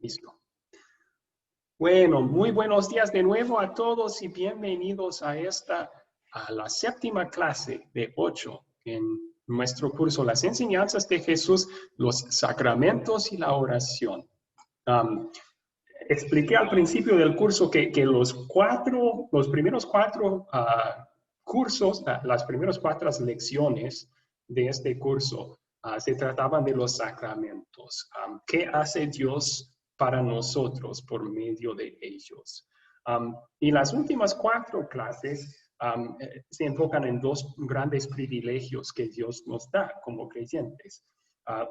Listo. Bueno, muy buenos días de nuevo a todos y bienvenidos a la séptima clase de 8 en nuestro curso Las Enseñanzas de Jesús, los Sacramentos y la Oración. Expliqué al principio del curso que los primeros cuatro cursos, las primeras 4 lecciones de este curso se trataban de los sacramentos. ¿Qué hace Dios para nosotros por medio de ellos? Y las últimas 4 clases se enfocan en 2 grandes privilegios que Dios nos da como creyentes.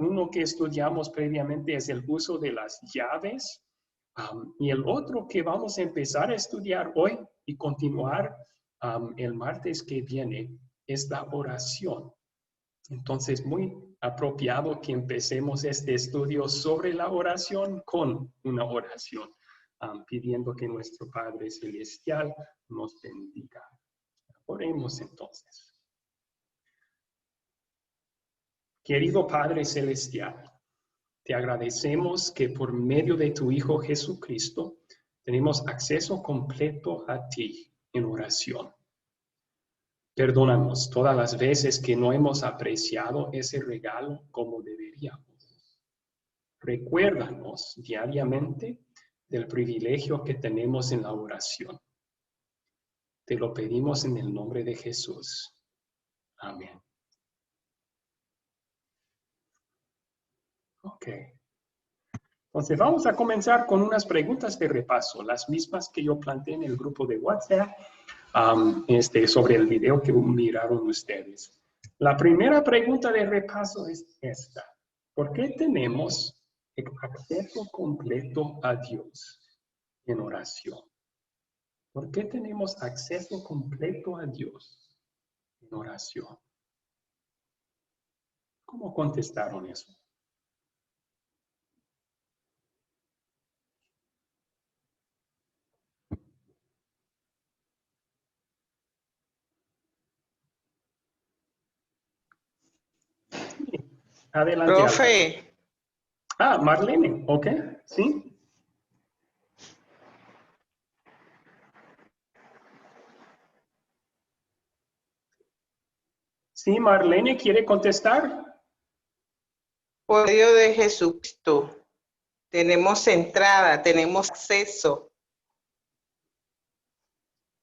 Uno que estudiamos previamente es el uso de las llaves. Y el otro que vamos a empezar a estudiar hoy y continuar el martes que viene es la oración. Entonces, muy apropiado que empecemos este estudio sobre la oración con una oración, pidiendo que nuestro Padre Celestial nos bendiga. Oremos entonces. Querido Padre Celestial, te agradecemos que por medio de tu Hijo Jesucristo tenemos acceso completo a ti en oración. Perdónanos todas las veces que no hemos apreciado ese regalo como deberíamos. Recuérdanos diariamente del privilegio que tenemos en la oración. Te lo pedimos en el nombre de Jesús. Amén. Ok. Entonces vamos a comenzar con unas preguntas de repaso, las mismas que yo planteé en el grupo de WhatsApp sobre el video que miraron ustedes. La primera pregunta de repaso es esta. ¿Por qué tenemos acceso completo a Dios en oración? ¿Por qué tenemos acceso completo a Dios en oración? ¿Cómo contestaron eso? Adelante. Profe. Marlene, ok, ¿sí? Sí, Marlene, ¿quiere contestar? Por medio de Jesucristo tenemos entrada, tenemos acceso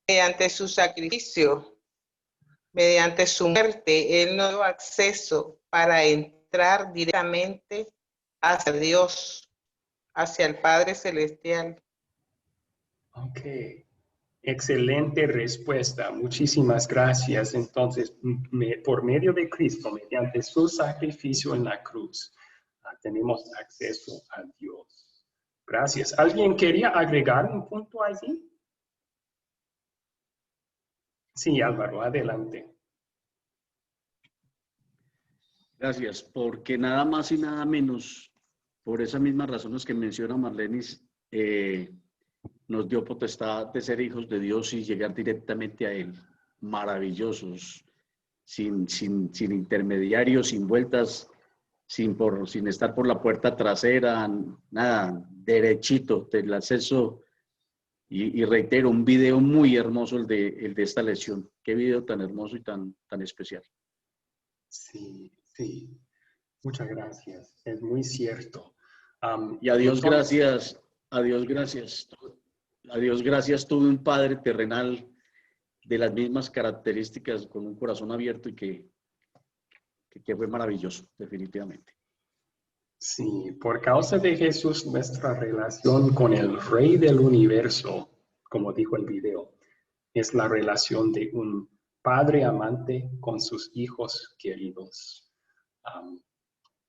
mediante su sacrificio, mediante su muerte. Él nos dio acceso para entrar directamente hacia Dios, hacia el Padre Celestial. Ok, excelente respuesta. Muchísimas gracias. Entonces, por medio de Cristo, mediante su sacrificio en la cruz, tenemos acceso a Dios. Gracias. ¿Alguien quería agregar un punto allí? Sí, Álvaro, adelante. Gracias, porque nada más y nada menos, por esas mismas razones que menciona Marlenis, nos dio potestad de ser hijos de Dios y llegar directamente a Él. Maravillosos, sin intermediarios, sin vueltas, sin estar por la puerta trasera, nada, derechito del acceso. Y reitero, un video muy hermoso el de esta lección. Qué video tan hermoso y tan especial. Sí, sí. Muchas gracias. Es muy cierto. Y a Dios gracias, a Dios gracias. A Dios gracias, tuve un padre terrenal de las mismas características, con un corazón abierto y que fue maravilloso, definitivamente. Sí, por causa de Jesús, nuestra relación con el Rey del Universo, como dijo el video, es la relación de un padre amante con sus hijos queridos.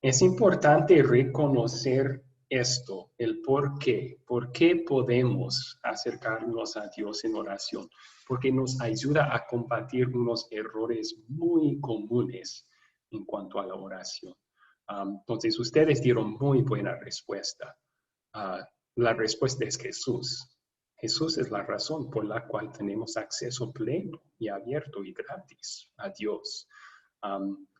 Es importante reconocer esto, el por qué podemos acercarnos a Dios en oración, porque nos ayuda a combatir unos errores muy comunes en cuanto a la oración. Entonces, ustedes dieron muy buena respuesta. La respuesta es Jesús. Jesús es la razón por la cual tenemos acceso pleno y abierto y gratis a Dios.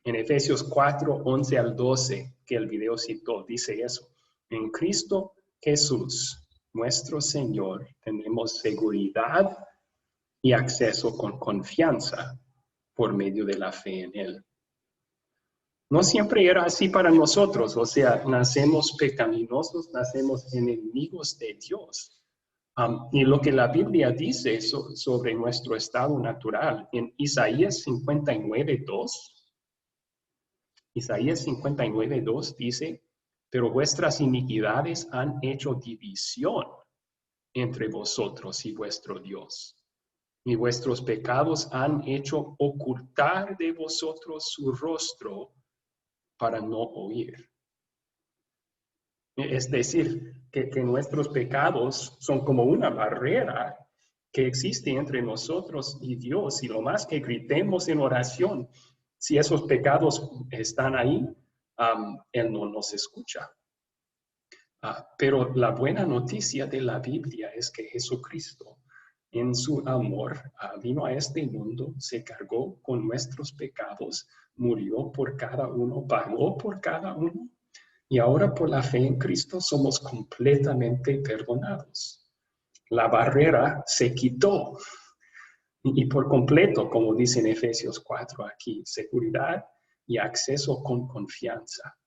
En Efesios 4, 11 al 12, que el video citó, dice eso. En Cristo Jesús, nuestro Señor, tenemos seguridad y acceso con confianza por medio de la fe en Él. No siempre era así para nosotros, o sea, nacemos pecaminosos, nacemos enemigos de Dios. Y lo que la Biblia dice sobre nuestro estado natural, en Isaías 59:2, Isaías 59:2 dice, pero vuestras iniquidades han hecho división entre vosotros y vuestro Dios. Y vuestros pecados han hecho ocultar de vosotros su rostro para no oír. Es decir, que nuestros pecados son como una barrera que existe entre nosotros y Dios. Y lo más que gritemos en oración, si esos pecados están ahí, Él no nos escucha. Pero la buena noticia de la Biblia es que Jesucristo, en su amor, vino a este mundo, se cargó con nuestros pecados, murió por cada uno, pagó por cada uno, y ahora por la fe en Cristo somos completamente perdonados. La barrera se quitó y por completo, como dice en Efesios 4 aquí, seguridad y acceso con confianza.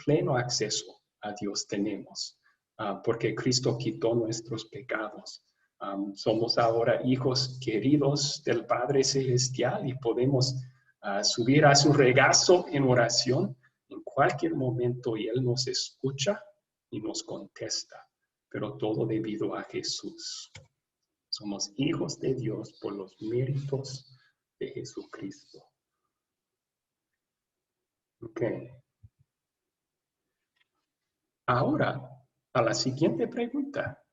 Pleno acceso a Dios tenemos, porque Cristo quitó nuestros pecados. Somos ahora hijos queridos del Padre Celestial y podemos subir a su regazo en oración en cualquier momento y Él nos escucha y nos contesta, pero todo debido a Jesús. Somos hijos de Dios por los méritos de Jesucristo. Okay. Ahora, a la siguiente pregunta.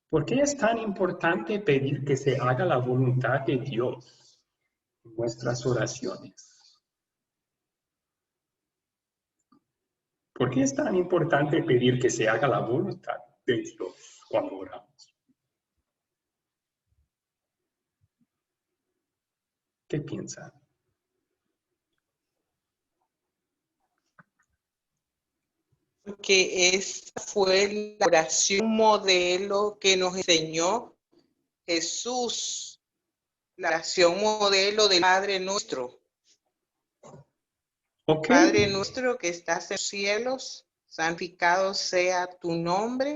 ¿Por qué es tan importante pedir que se haga la voluntad de Dios en nuestras oraciones? ¿Por qué es tan importante pedir que se haga la voluntad de Dios cuando oramos? ¿Qué piensan? Porque esa fue la oración modelo que nos enseñó Jesús, la oración modelo del Padre nuestro. Okay. Padre nuestro que estás en los cielos, santificado sea tu nombre,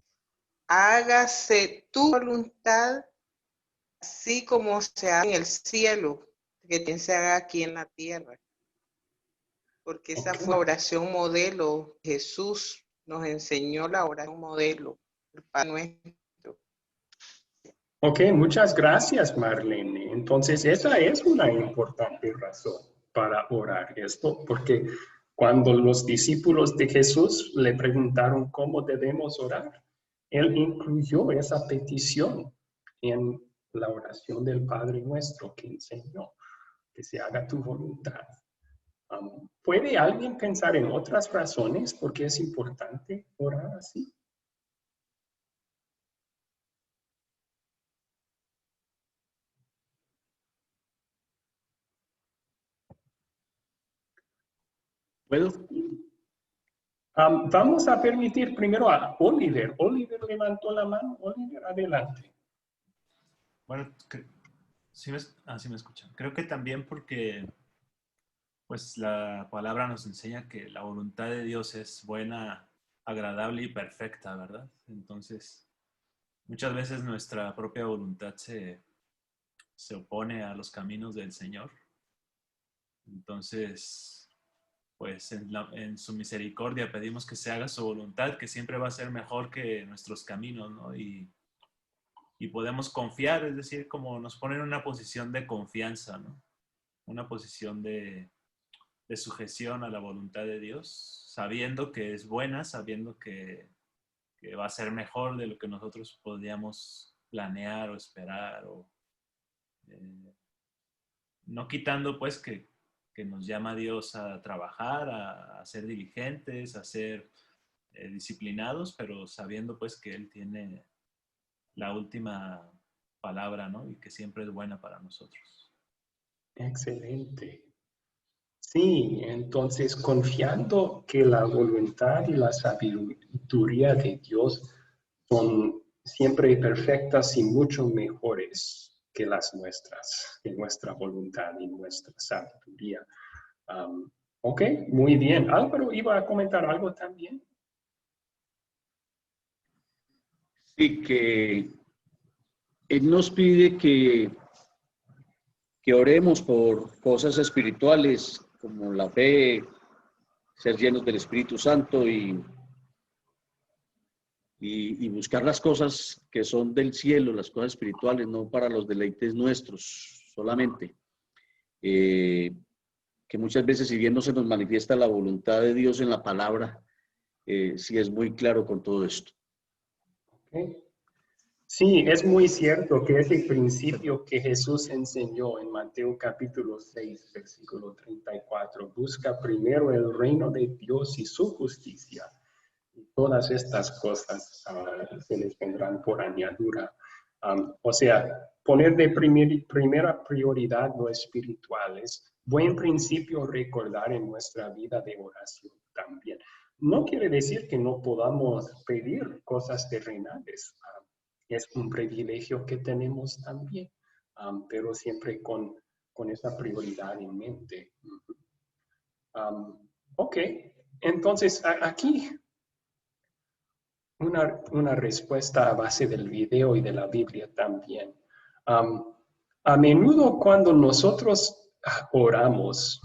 hágase tu voluntad, así como se hace en el cielo, que también se haga aquí en la tierra. Porque esa fue la oración modelo. Jesús nos enseñó la oración modelo, el Padre nuestro. Ok, muchas gracias, Marlene. Entonces, esa es una importante razón para orar esto, porque cuando los discípulos de Jesús le preguntaron cómo debemos orar, Él incluyó esa petición en la oración del Padre Nuestro que enseñó, que se haga tu voluntad. ¿Puede alguien pensar en otras razones por qué es importante orar así? ¿Puedo? Vamos a permitir primero a Oliver. Oliver levantó la mano. Oliver, adelante. Bueno, sí me escuchan. Creo que también porque pues la palabra nos enseña que la voluntad de Dios es buena, agradable y perfecta, ¿verdad? Entonces, muchas veces nuestra propia voluntad se opone a los caminos del Señor. Entonces, pues en su misericordia pedimos que se haga su voluntad, que siempre va a ser mejor que nuestros caminos, ¿no? Y podemos confiar, es decir, como nos pone en una posición de confianza, ¿no? Una posición de sujeción a la voluntad de Dios, sabiendo que es buena, sabiendo que va a ser mejor de lo que nosotros podríamos planear o esperar, o no quitando pues que nos llama Dios a trabajar, a ser diligentes, a ser disciplinados, pero sabiendo pues que Él tiene la última palabra, ¿no? Y que siempre es buena para nosotros. Excelente. Sí, entonces confiando que la voluntad y la sabiduría de Dios son siempre perfectas y mucho mejores que las nuestras, que nuestra voluntad y nuestra sabiduría. Ok, muy bien. Álvaro, ¿iba a comentar algo también? Sí, que Él nos pide que oremos por cosas espirituales como la fe, ser llenos del Espíritu Santo y buscar las cosas que son del cielo, las cosas espirituales, no para los deleites nuestros solamente. Que muchas veces, si bien no se nos manifiesta la voluntad de Dios en la palabra, sí es muy claro con todo esto. Okay. Sí, es muy cierto que ese principio que Jesús enseñó en Mateo capítulo 6, versículo 34, busca primero el reino de Dios y su justicia, y todas estas cosas se les vendrán por añadidura. O sea, poner de primera prioridad lo espiritual es buen principio recordar en nuestra vida de oración también. No quiere decir que no podamos pedir cosas terrenales. Es un privilegio que tenemos también, pero siempre con esa prioridad en mente. Ok, entonces aquí una respuesta a base del video y de la Biblia también. A menudo cuando nosotros oramos,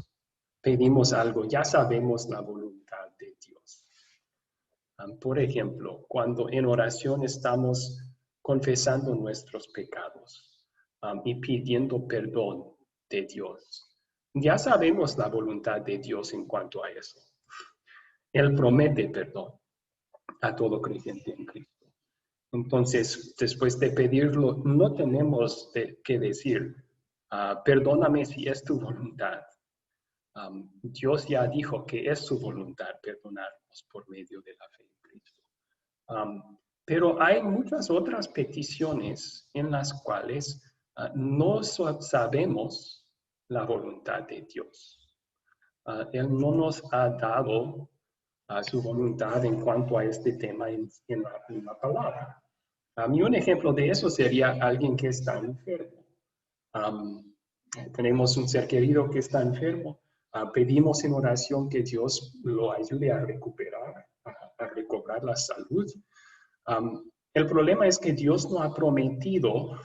pedimos algo, ya sabemos la voluntad de Dios. Por ejemplo, cuando en oración estamos confesando nuestros pecados y pidiendo perdón de Dios, ya sabemos la voluntad de Dios en cuanto a eso. Él promete perdón a todo creyente en Cristo. Entonces, después de pedirlo, no tenemos que decir, perdóname si es tu voluntad. Dios ya dijo que es su voluntad perdonarnos por medio de la fe en Cristo. Pero hay muchas otras peticiones en las cuales no sabemos la voluntad de Dios. Él no nos ha dado su voluntad en cuanto a este tema en la palabra. A mí un ejemplo de eso sería alguien que está enfermo. Tenemos un ser querido que está enfermo. Pedimos en oración que Dios lo ayude a recuperar, a recobrar la salud. El problema es que Dios no ha prometido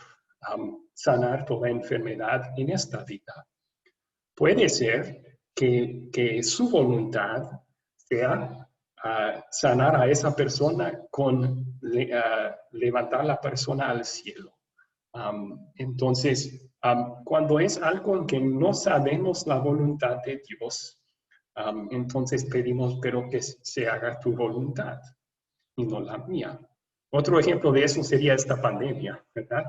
sanar toda enfermedad en esta vida. Puede ser que su voluntad sea sanar a esa persona con levantar la persona al cielo. Entonces, cuando es algo en que no sabemos la voluntad de Dios, entonces pedimos, pero que se haga tu voluntad y no la mía. Otro ejemplo de eso sería esta pandemia, ¿verdad?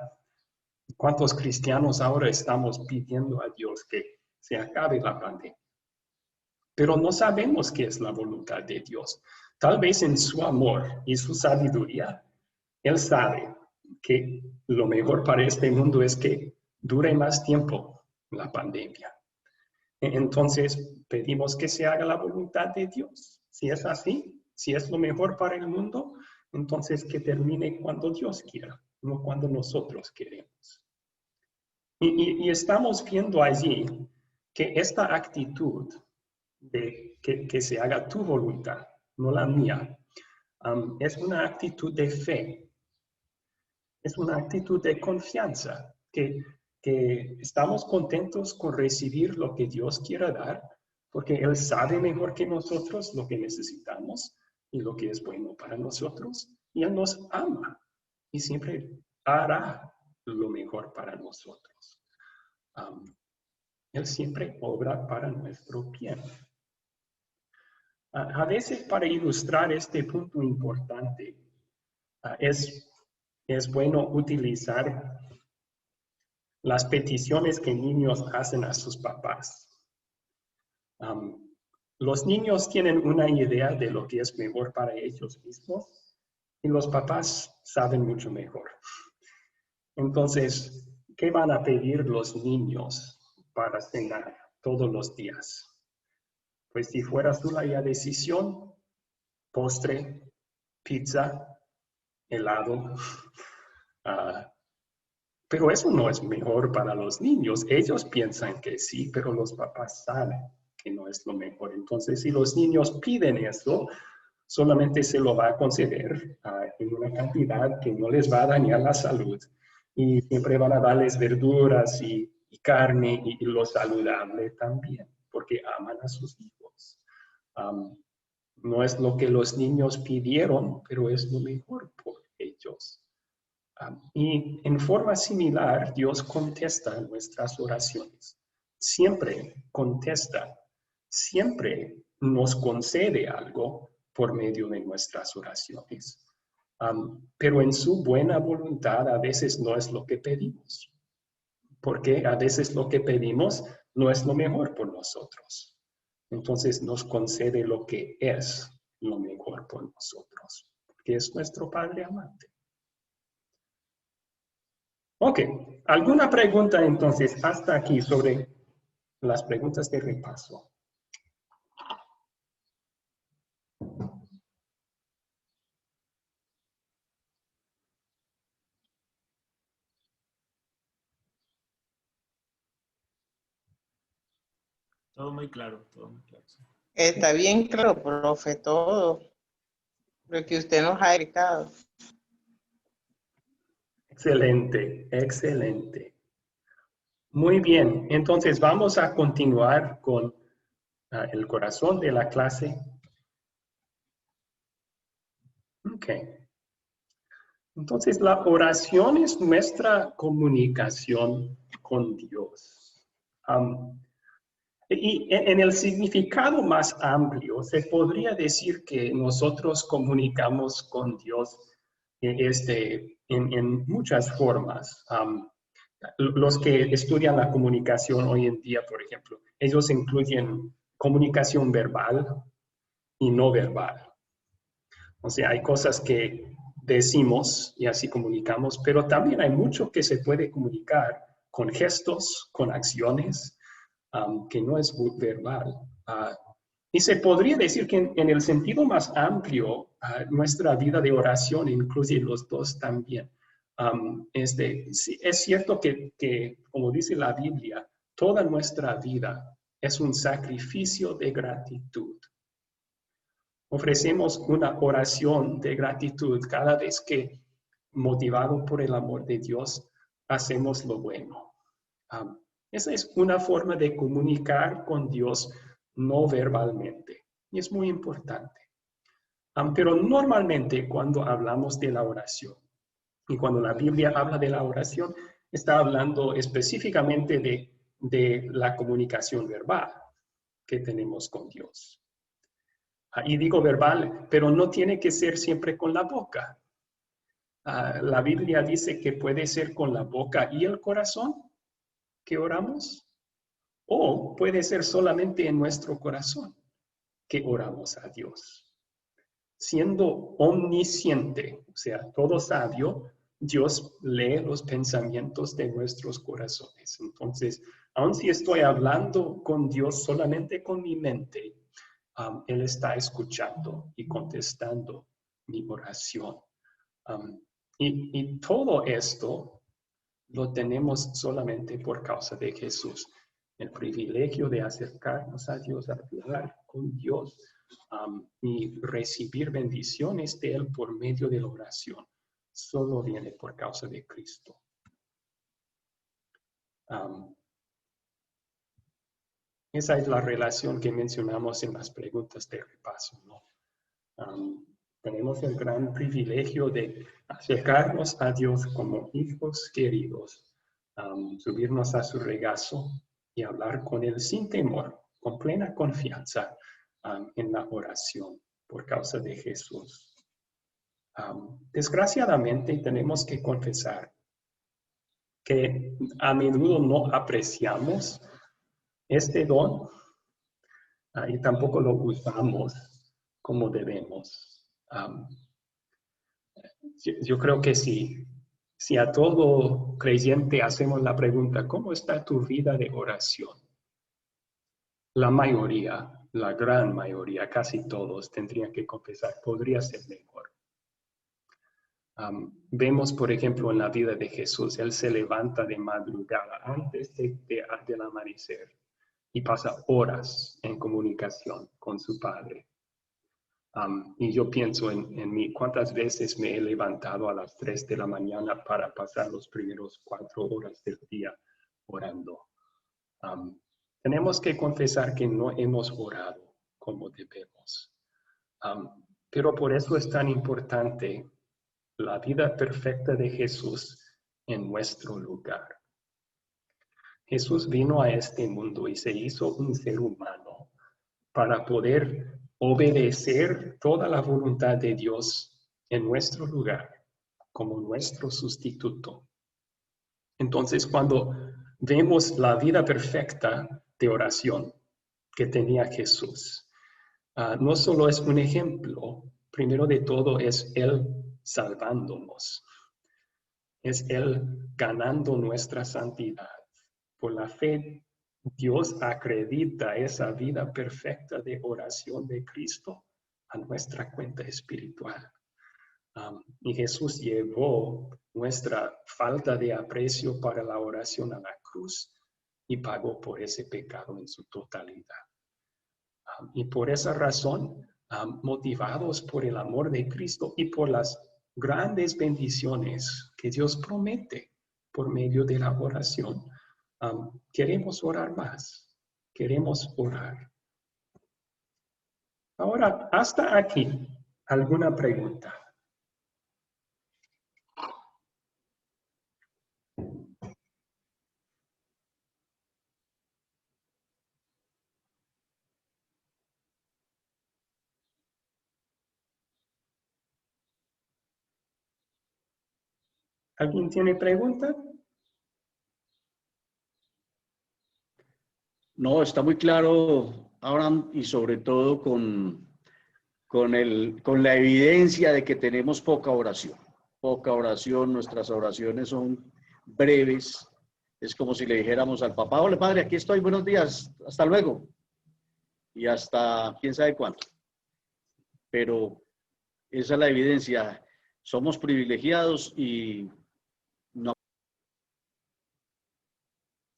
¿Cuántos cristianos ahora estamos pidiendo a Dios que se acabe la pandemia? Pero no sabemos qué es la voluntad de Dios. Tal vez en su amor y su sabiduría, Él sabe que lo mejor para este mundo es que dure más tiempo la pandemia. Entonces, pedimos que se haga la voluntad de Dios. Si es así, si es lo mejor para el mundo, entonces que termine cuando Dios quiera, no cuando nosotros queremos. Y estamos viendo allí que esta actitud de que se haga tu voluntad, no la mía, es una actitud de fe, es una actitud de confianza, que estamos contentos con recibir lo que Dios quiera dar, porque Él sabe mejor que nosotros lo que necesitamos y lo que es bueno para nosotros, y Él nos ama y siempre hará lo mejor para nosotros. Él siempre obra para nuestro bien. A veces, para ilustrar este punto importante, es bueno utilizar las peticiones que niños hacen a sus papás. Los niños tienen una idea de lo que es mejor para ellos mismos y los papás saben mucho mejor. Entonces, ¿qué van a pedir los niños para cenar todos los días? Pues si fuera su la decisión, postre, pizza, helado. Pero eso no es mejor para los niños. Ellos piensan que sí, pero los papás saben que no es lo mejor. Entonces, si los niños piden eso, solamente se lo va a conceder en una cantidad que no les va a dañar la salud. Y siempre van a darles verduras y carne y lo saludable también, porque aman a sus hijos. No es lo que los niños pidieron, pero es lo mejor por ellos. Y en forma similar, Dios contesta nuestras oraciones. Siempre contesta, siempre nos concede algo por medio de nuestras oraciones. Pero en su buena voluntad a veces no es lo que pedimos, porque a veces lo que pedimos no es lo mejor por nosotros. Entonces nos concede lo que es lo mejor por nosotros, porque es nuestro Padre amante. Ok, ¿alguna pregunta entonces hasta aquí sobre las preguntas de repaso? Todo muy claro, todo muy claro. Sí. Está bien claro, profe, todo lo que usted nos ha explicado. Excelente, excelente. Muy bien, entonces vamos a continuar con el corazón de la clase. Ok. Entonces la oración es nuestra comunicación con Dios. Y en el significado más amplio, se podría decir que nosotros comunicamos con Dios en muchas formas. Los que estudian la comunicación hoy en día, por ejemplo, ellos incluyen comunicación verbal y no verbal. O sea, hay cosas que decimos y así comunicamos, pero también hay mucho que se puede comunicar con gestos, con acciones, que no es verbal. Y se podría decir que en el sentido más amplio, nuestra vida de oración incluye los dos también. Sí, es cierto que, como dice la Biblia, toda nuestra vida es un sacrificio de gratitud. Ofrecemos una oración de gratitud cada vez que, motivado por el amor de Dios, hacemos lo bueno. Esa es una forma de comunicar con Dios no verbalmente. Y es muy importante. Pero normalmente cuando hablamos de la oración, y cuando la Biblia habla de la oración, está hablando específicamente de la comunicación verbal que tenemos con Dios. Y digo verbal, pero no tiene que ser siempre con la boca. La Biblia dice que puede ser con la boca y el corazón que oramos, o puede ser solamente en nuestro corazón que oramos a Dios. Siendo omnisciente, o sea, todo sabio, Dios lee los pensamientos de nuestros corazones. Entonces, aun si estoy hablando con Dios solamente con mi mente, Él está escuchando y contestando mi oración. Y todo esto lo tenemos solamente por causa de Jesús. El privilegio de acercarnos a Dios, a hablar con Dios y recibir bendiciones de Él por medio de la oración, solo viene por causa de Cristo. Esa es la relación que mencionamos en las preguntas de repaso, ¿no? Tenemos el gran privilegio de acercarnos a Dios como hijos queridos, subirnos a su regazo y hablar con Él sin temor, con plena confianza en la oración por causa de Jesús. Desgraciadamente tenemos que confesar que a menudo no apreciamos este don y tampoco lo usamos como debemos. Yo creo que si a todo creyente hacemos la pregunta, ¿cómo está tu vida de oración? La mayoría, la gran mayoría, casi todos tendrían que confesar, podría ser mejor. Vemos, por ejemplo, en la vida de Jesús, Él se levanta de madrugada antes del amanecer y pasa horas en comunicación con su Padre. Y yo pienso en mí, cuántas veces me he levantado a las 3 de la mañana para pasar los primeros 4 horas del día orando. Tenemos que confesar que no hemos orado como debemos. Pero por eso es tan importante la vida perfecta de Jesús en nuestro lugar. Jesús vino a este mundo y se hizo un ser humano para poder obedecer toda la voluntad de Dios en nuestro lugar, como nuestro sustituto. Entonces, cuando vemos la vida perfecta de oración que tenía Jesús, no solo es un ejemplo, primero de todo es Él salvándonos, es Él ganando nuestra santidad. Por la fe, Dios acredita esa vida perfecta de oración de Cristo a nuestra cuenta espiritual. Y Jesús llevó nuestra falta de aprecio para la oración a la cruz y pagó por ese pecado en su totalidad. Y por esa razón, motivados por el amor de Cristo y por las grandes bendiciones que Dios promete por medio de la oración, queremos orar más, queremos orar. Ahora, hasta aquí, ¿alguna pregunta? ¿Alguien tiene pregunta? No, está muy claro, Abraham, y sobre todo con la evidencia de que tenemos poca oración. Poca oración, nuestras oraciones son breves. Es como si le dijéramos al papá: hola padre, aquí estoy, buenos días, hasta luego. Y hasta quién sabe cuándo. Pero esa es la evidencia. Somos privilegiados y no.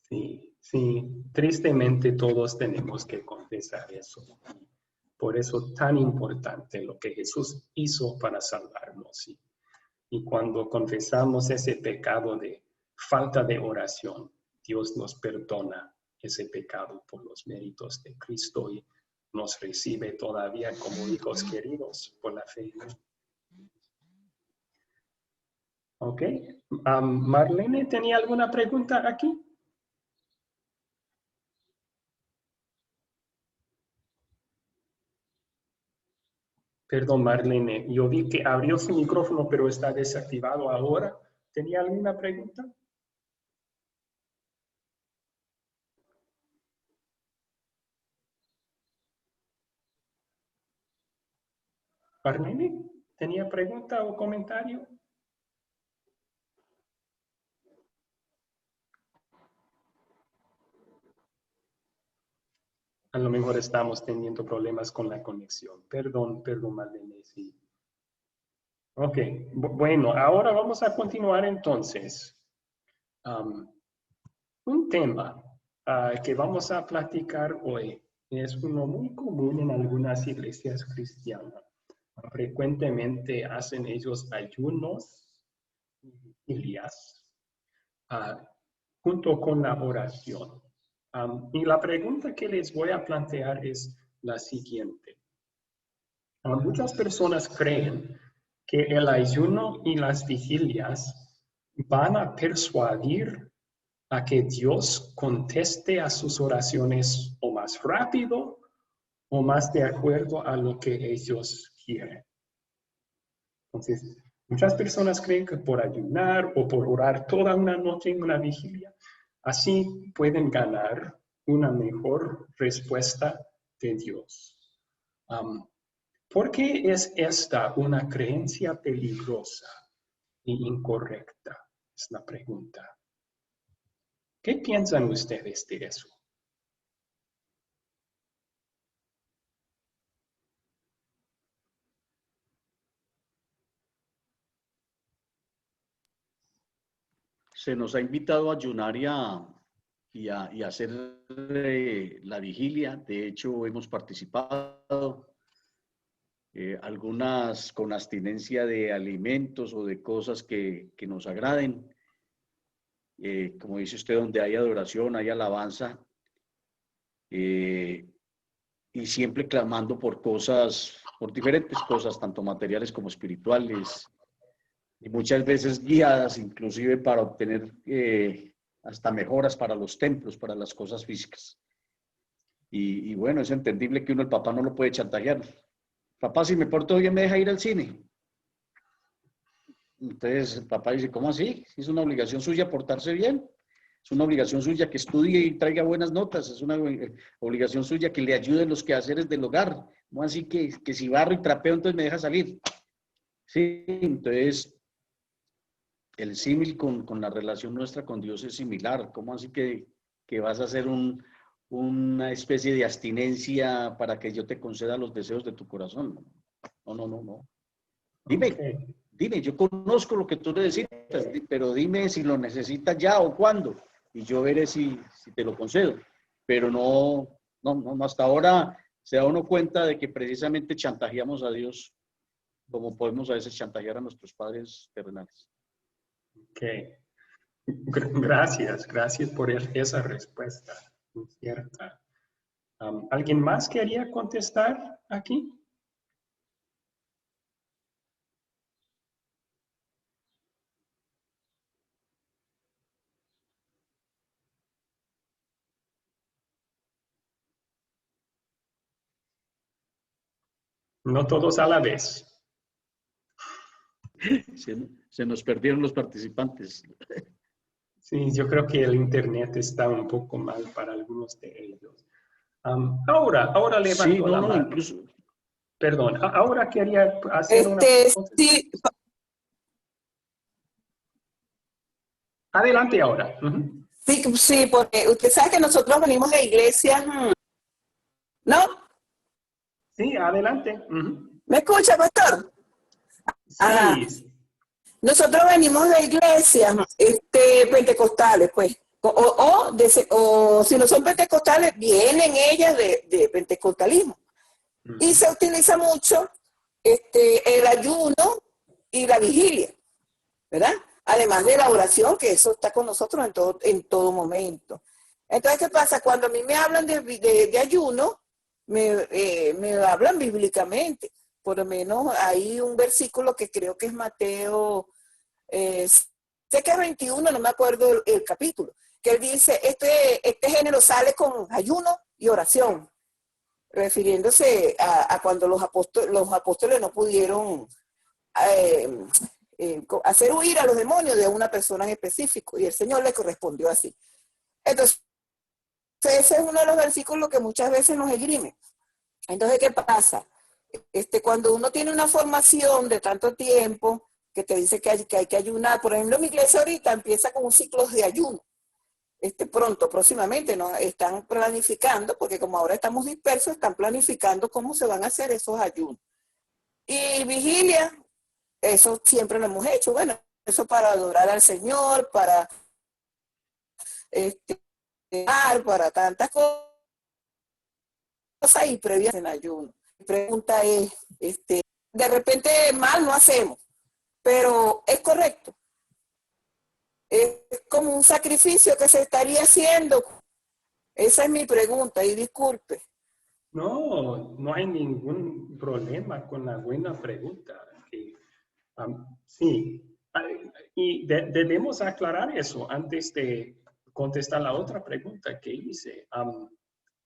Sí, sí, tristemente todos tenemos que confesar eso. Por eso tan importante lo que Jesús hizo para salvarnos. Y cuando confesamos ese pecado de falta de oración, Dios nos perdona ese pecado por los méritos de Cristo y nos recibe todavía como hijos queridos por la fe. ¿Ok? Marlene, ¿tenía alguna pregunta aquí? Perdón, Marlene, yo vi que abrió su micrófono, pero está desactivado ahora. ¿Tenía alguna pregunta? Marlene, ¿tenía pregunta o comentario? A lo mejor estamos teniendo problemas con la conexión. Perdón, Marlene, sí. Ok, bueno, ahora vamos a continuar entonces. Un tema que vamos a platicar hoy es uno muy común en algunas iglesias cristianas. Frecuentemente hacen ellos ayunos y vigilias junto con la oración. Y la pregunta que les voy a plantear es la siguiente. Muchas personas creen que el ayuno y las vigilias van a persuadir a que Dios conteste a sus oraciones o más rápido o más de acuerdo a lo que ellos quieren. Entonces, muchas personas creen que por ayunar o por orar toda una noche en una vigilia, así pueden ganar una mejor respuesta de Dios. ¿Por qué es esta una creencia peligrosa e incorrecta? Es la pregunta. ¿Qué piensan ustedes de eso? se nos ha invitado a ayunar y a hacer la vigilia. De hecho, hemos participado. Algunas con abstinencia de alimentos o de cosas que nos agraden. Como dice usted, donde hay adoración, hay alabanza. Y siempre clamando por cosas, por diferentes cosas, tanto materiales como espirituales. Y muchas veces guiadas, inclusive para obtener hasta mejoras para los templos, para las cosas físicas. Y bueno, es entendible que uno, el papá, no lo puede chantajear. Papá, si me porto bien, me deja ir al cine. Entonces el papá dice, ¿cómo así? Es una obligación suya portarse bien. Es una obligación suya que estudie y traiga buenas notas. Es una obligación suya que le ayude en los quehaceres del hogar. ¿Cómo así que si barro y trapeo, entonces me deja salir? Sí, entonces el símil con la relación nuestra con Dios es similar. ¿Cómo así que vas a hacer una especie de abstinencia para que yo te conceda los deseos de tu corazón? No. Dime, Okay. dime, yo conozco lo que tú necesitas, pero dime si lo necesitas ya o cuándo, y yo veré si te lo concedo. Pero no, hasta ahora se da uno cuenta de que precisamente chantajeamos a Dios como podemos a veces chantajear a nuestros padres terrenales. Okay. Gracias por esa respuesta. Cierta. ¿Alguien más quería contestar aquí? No todos a la vez. Se nos perdieron los participantes. Sí, yo creo que el internet está un poco mal para algunos de ellos. Ahora levanto Sí, la mano. incluso. Perdón, ahora quería hacer una pregunta. Sí, Adelante ahora. sí, porque usted sabe que nosotros venimos de iglesias, ¿no? Sí, adelante. ¿Me escucha, pastor? Ajá. Sí. Nosotros venimos de iglesias pentecostales, pues. O si no son pentecostales, vienen ellas de pentecostalismo. Y se utiliza mucho el ayuno y la vigilia, ¿verdad? Además de la oración, que eso está con nosotros en todo momento. Entonces, ¿qué pasa? Cuando a mí me hablan de ayuno, me hablan bíblicamente. Por lo menos hay un versículo que creo que es Mateo, sé que es 21, no me acuerdo el capítulo, que él dice, este género sale con ayuno y oración, refiriéndose a cuando los apóstoles no pudieron hacer huir a los demonios de una persona en específico, y el Señor le correspondió así. Entonces, ese es uno de los versículos que muchas veces nos esgrime. Entonces, ¿qué pasa? Cuando uno tiene una formación de tanto tiempo que te dice que hay que ayunar, por ejemplo, mi iglesia ahorita empieza con un ciclo de ayuno. Próximamente, ¿no? Están planificando, porque como ahora estamos dispersos, están planificando cómo se van a hacer esos ayunos. Y vigilia, eso siempre lo hemos hecho. Bueno, eso para adorar al Señor, para para tantas cosas y previas en ayuno. Mi pregunta es, de repente mal no hacemos, pero es correcto. Es como un sacrificio que se estaría haciendo. Esa es mi pregunta y disculpe. No hay ningún problema con la buena pregunta. Sí, y debemos aclarar eso antes de contestar la otra pregunta que hice.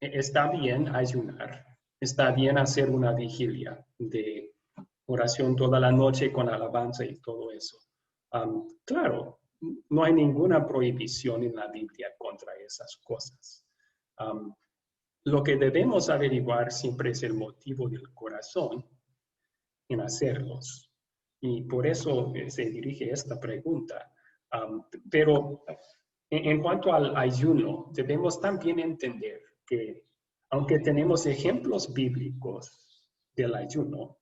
Está bien ayunar, está bien hacer una vigilia de oración toda la noche con alabanza y todo eso. Claro, no hay ninguna prohibición en la Biblia contra esas cosas. Lo que debemos averiguar siempre es el motivo del corazón en hacerlos. Y por eso se dirige esta pregunta. Pero en cuanto al ayuno, debemos también entender que aunque tenemos ejemplos bíblicos del ayuno,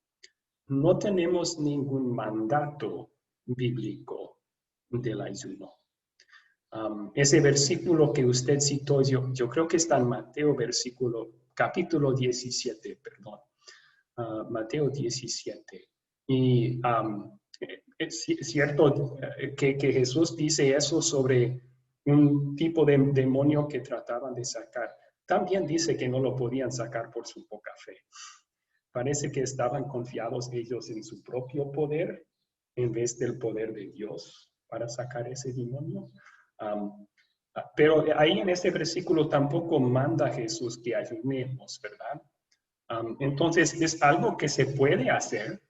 no tenemos ningún mandato bíblico del ayuno. Ese versículo que usted citó, yo creo que está en Mateo capítulo 17, perdón. Mateo 17. Y es cierto que Jesús dice eso sobre un tipo de demonio que trataban de sacar. También dice que no lo podían sacar por su poca fe. Parece que estaban confiados ellos en su propio poder en vez del poder de Dios para sacar ese demonio. Pero ahí en este versículo tampoco manda Jesús que ayunemos, ¿verdad? Entonces es algo que se puede hacer,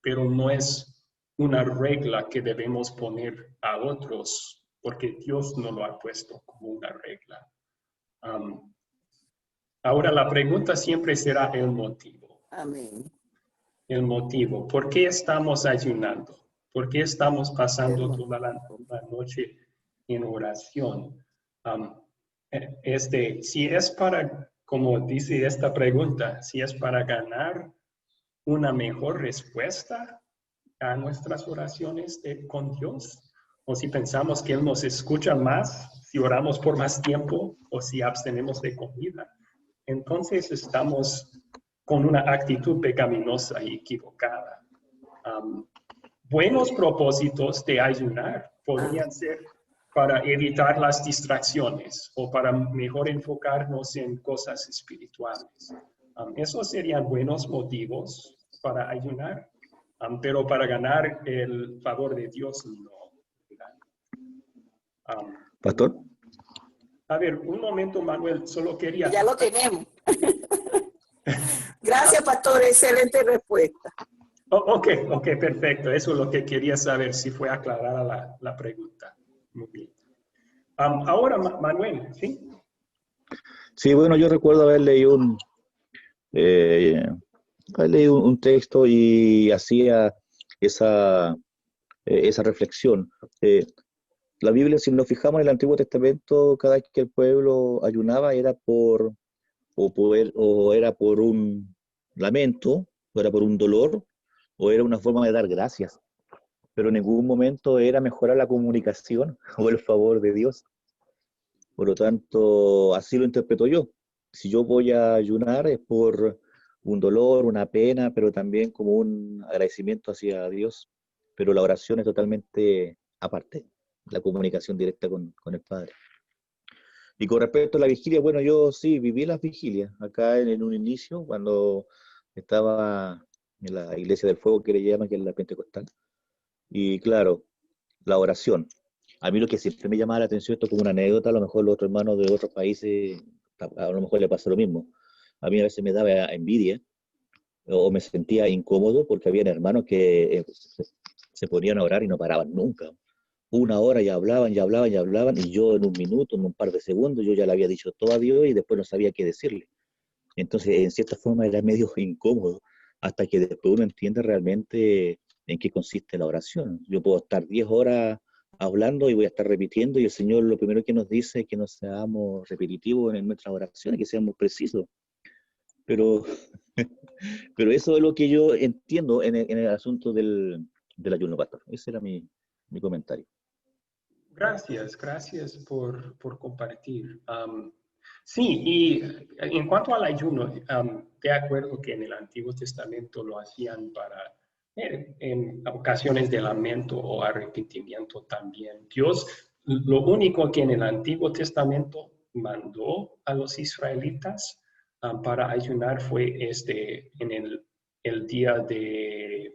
pero no es una regla que debemos poner a otros, porque Dios no lo ha puesto como una regla. Ahora la pregunta siempre será el motivo. Amén. El motivo. ¿Por qué estamos ayunando? ¿Por qué estamos pasando Hermoso. toda la noche en oración? Si es para, como dice esta pregunta, si es para ganar una mejor respuesta a nuestras oraciones con Dios, o si pensamos que Él nos escucha más, si oramos por más tiempo, o si abstenemos de comida, entonces estamos con una actitud pecaminosa y equivocada. Buenos propósitos de ayunar podrían ser para evitar las distracciones o para mejor enfocarnos en cosas espirituales. Esos serían buenos motivos para ayunar, pero para ganar el favor de Dios no. Pastor. A ver, un momento, Manuel, solo quería... Ya lo tenemos. Gracias, pastor. Excelente respuesta. Ok, perfecto. Eso es lo que quería saber, si fue aclarada la pregunta. Muy bien. Ahora, Manuel, ¿sí? Sí, bueno, yo recuerdo haber leído un texto y hacía esa reflexión. La Biblia, si nos fijamos en el Antiguo Testamento, cada vez que el pueblo ayunaba era era por un lamento, o era por un dolor, o era una forma de dar gracias. Pero en ningún momento era mejorar la comunicación o el favor de Dios. Por lo tanto, así lo interpreto yo. Si yo voy a ayunar es por un dolor, una pena, pero también como un agradecimiento hacia Dios. Pero la oración es totalmente aparte, la comunicación directa con el Padre. Y con respecto a la vigilia, bueno, yo sí viví las vigilias acá en un inicio, cuando estaba en la Iglesia del Fuego, que le llaman, que es la Pentecostal. Y claro, la oración. A mí lo que siempre me llamaba la atención, esto como una anécdota, a lo mejor los otros hermanos de otros países, a lo mejor le pasa lo mismo. A mí a veces me daba envidia o me sentía incómodo porque había hermanos que se ponían a orar y no paraban nunca. Una hora ya hablaban, ya hablaban, ya hablaban, y yo en un minuto, en un par de segundos, yo ya le había dicho todo a Dios y después no sabía qué decirle. Entonces, en cierta forma era medio incómodo, hasta que después uno entiende realmente en qué consiste la oración. Yo puedo estar 10 horas hablando y voy a estar repitiendo, y el Señor lo primero que nos dice es que no seamos repetitivos en nuestras oraciones, que seamos precisos. Pero, pero eso es lo que yo entiendo en el asunto del ayuno, pastor. Ese era mi comentario. Gracias por compartir. Sí, y en cuanto al ayuno, de acuerdo que en el Antiguo Testamento lo hacían para en ocasiones de lamento o arrepentimiento también. Dios, lo único que en el Antiguo Testamento mandó a los israelitas para ayunar fue en el día de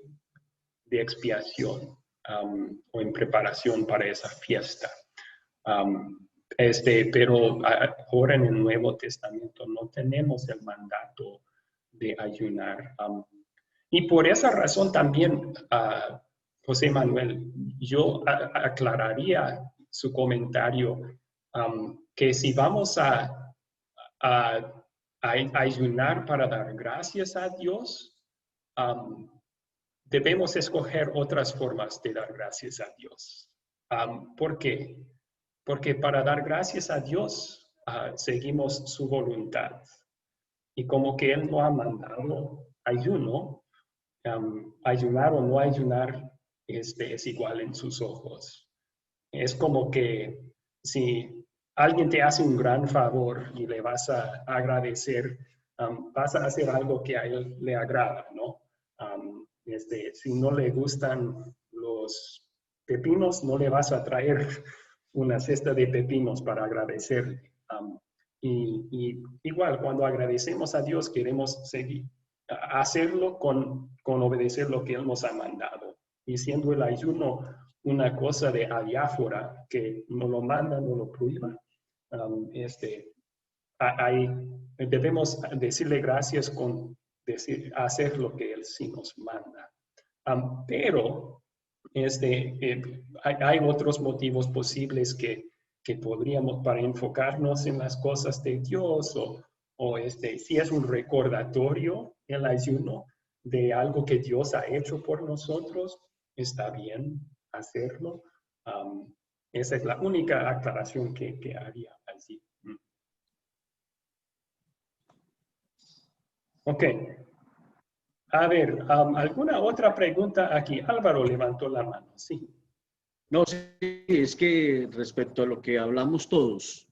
expiación o en preparación para esa fiesta. Pero ahora en el Nuevo Testamento no tenemos el mandato de ayunar. Y por esa razón también, José Manuel, yo aclararía su comentario que si vamos a ayunar para dar gracias a Dios, debemos escoger otras formas de dar gracias a Dios. ¿Por qué? Porque para dar gracias a Dios seguimos su voluntad. Y como que Él no ha mandado ayuno, ayunar o no ayunar es igual en sus ojos. Es como que si alguien te hace un gran favor y le vas a agradecer, vas a hacer algo que a él le agrada, ¿no? Si no le gustan los pepinos, no le vas a traer una cesta de pepinos para agradecerle. Y igual, cuando agradecemos a Dios, queremos seguir, hacerlo con obedecer lo que Él nos ha mandado. Y siendo el ayuno una cosa de adiáfora, que no lo manda, no lo prohíba, debemos decirle gracias con hacer lo que Él sí nos manda. Pero hay otros motivos posibles que podríamos para enfocarnos en las cosas de Dios o si es un recordatorio el ayuno de algo que Dios ha hecho por nosotros, está bien hacerlo. Esa es la única aclaración que haría así. Ok. A ver, ¿alguna otra pregunta aquí? Álvaro levantó la mano, sí. No, sí, es que respecto a lo que hablamos todos,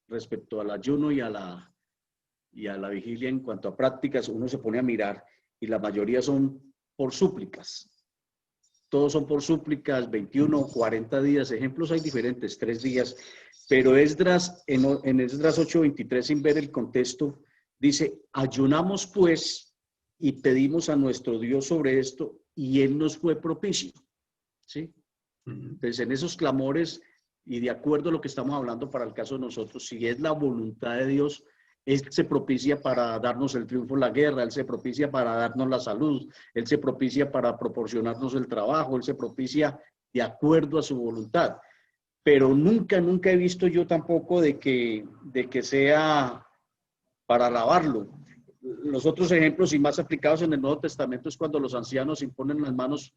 respecto al ayuno y a la vigilia en cuanto a prácticas, uno se pone a mirar y la mayoría son por súplicas. Todos son por súplicas, 21, 40 días, ejemplos hay diferentes, 3 días, pero Esdras, en Esdras 8:23, sin ver el contexto, dice, ayunamos pues y pedimos a nuestro Dios sobre esto y Él nos fue propicio, ¿sí? Entonces, en esos clamores y de acuerdo a lo que estamos hablando para el caso de nosotros, si es la voluntad de Dios, Él se propicia para darnos el triunfo en la guerra, Él se propicia para darnos la salud, Él se propicia para proporcionarnos el trabajo, Él se propicia de acuerdo a su voluntad. Pero nunca he visto yo tampoco de que sea para alabarlo. Los otros ejemplos y más aplicados en el Nuevo Testamento es cuando los ancianos imponen las manos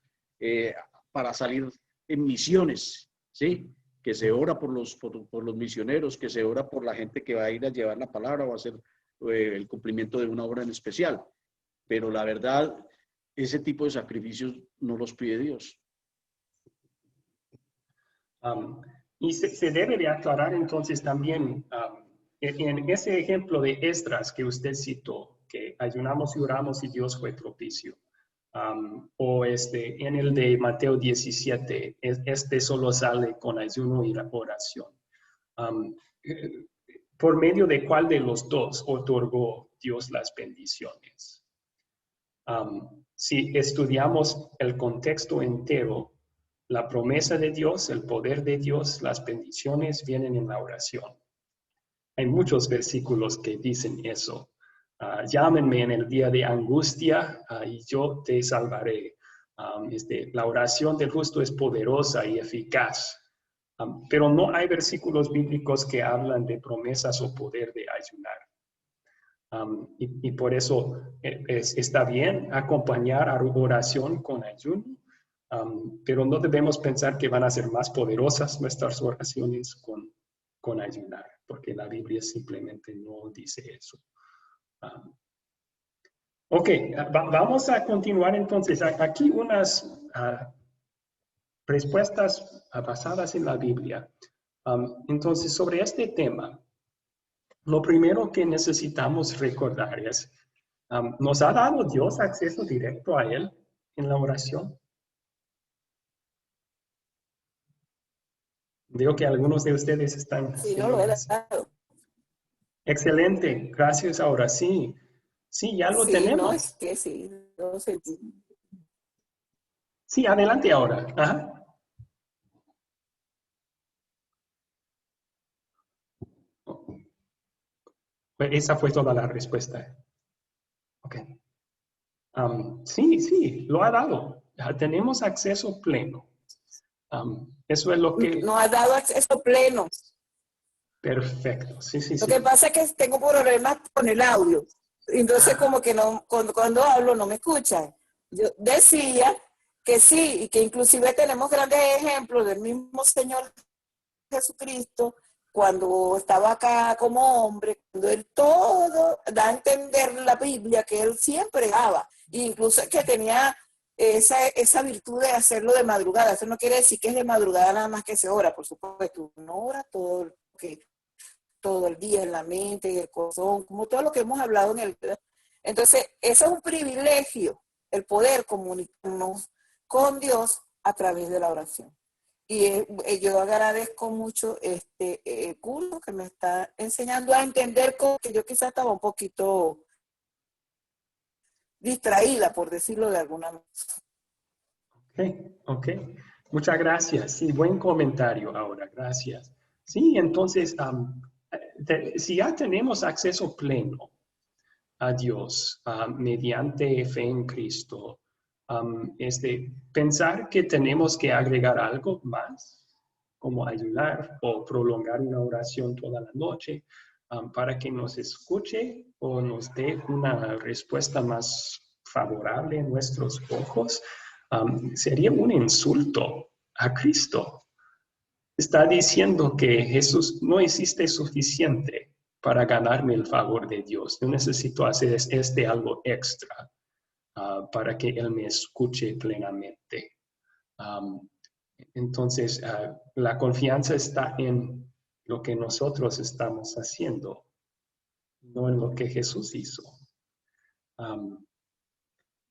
para salir en misiones, ¿sí? Que se ora por los misioneros, que se ora por la gente que va a ir a llevar la palabra o a hacer el cumplimiento de una obra en especial. Pero la verdad, ese tipo de sacrificios no los pide Dios. Y se debe de aclarar entonces también en ese ejemplo de Esdras que usted citó, que ayunamos y oramos y Dios fue propicio. O en el de Mateo 17, solo sale con ayuno y oración. ¿Por medio de cuál de los dos otorgó Dios las bendiciones? Si estudiamos el contexto entero, la promesa de Dios, el poder de Dios, las bendiciones vienen en la oración. Hay muchos versículos que dicen eso. Llámenme en el día de angustia y yo te salvaré. La oración del justo es poderosa y eficaz. Pero no hay versículos bíblicos que hablan de promesas o poder de ayunar. Y por eso está bien acompañar a oración con ayuno, pero no debemos pensar que van a ser más poderosas nuestras oraciones con ayunar, porque la Biblia simplemente no dice eso. Ok, vamos a continuar entonces. Aquí unas respuestas basadas en la Biblia. Entonces, sobre este tema, lo primero que necesitamos recordar es, ¿nos ha dado Dios acceso directo a Él en la oración? Veo que algunos de ustedes están... Sí, no lo he dado. Excelente, gracias ahora sí. Sí, ya lo tenemos. No, es que sí, no sé. Sí, adelante ahora. Ajá. Esa fue toda la respuesta. Ok. Sí, lo ha dado. Tenemos acceso pleno. Eso es lo que... No ha dado acceso pleno. Perfecto, sí. Lo que pasa es que tengo problemas con el audio. Entonces como que no, cuando hablo no me escuchan. Yo decía que sí, y que inclusive tenemos grandes ejemplos del mismo Señor Jesucristo, cuando estaba acá como hombre, cuando él todo da a entender la Biblia que él siempre daba, incluso que tenía esa virtud de hacerlo de madrugada. Eso no quiere decir que es de madrugada nada más que se ora, por supuesto. Uno ora todo el día en la mente, en el corazón, como todo lo que hemos hablado en el... Entonces, eso es un privilegio, el poder comunicarnos con Dios a través de la oración. Y yo agradezco mucho este curso que me está enseñando a entender cosas que yo quizás estaba un poquito distraída, por decirlo de alguna manera. Ok. Muchas gracias. Sí, buen comentario ahora. Gracias. Sí, entonces, si ya tenemos acceso pleno a Dios mediante fe en Cristo, pensar que tenemos que agregar algo más, como ayunar o prolongar una oración toda la noche, para que nos escuche o nos dé una respuesta más favorable en nuestros ojos, sería un insulto a Cristo. Está diciendo que Jesús no hiciste suficiente para ganarme el favor de Dios. Yo necesito hacer algo extra para que Él me escuche plenamente. Entonces, la confianza está en lo que nosotros estamos haciendo, no en lo que Jesús hizo.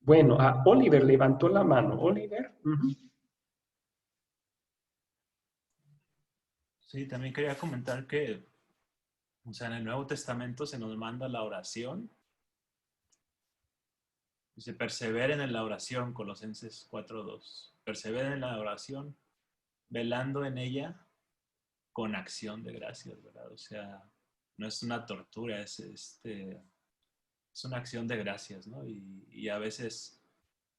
Bueno, Oliver levantó la mano. Oliver. Sí, también quería comentar que, o sea, en el Nuevo Testamento se nos manda la oración. Dice, perseveren en la oración, Colosenses 4:2. Perseveren en la oración, velando en ella con acción de gracias, ¿verdad? O sea, no es una tortura, es una acción de gracias, ¿no? Y a veces,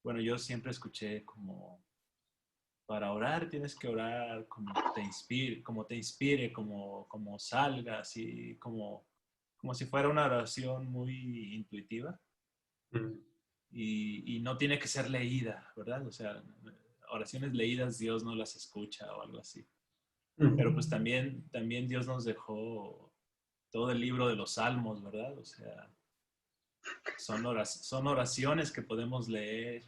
bueno, yo siempre escuché como, para orar tienes que orar como te inspire, como salga, así, como si fuera una oración muy intuitiva. Y no tiene que ser leída, ¿verdad? O sea, oraciones leídas Dios no las escucha o algo así. Pero pues también Dios nos dejó todo el libro de los Salmos, ¿verdad? O sea, son oraciones que podemos leer.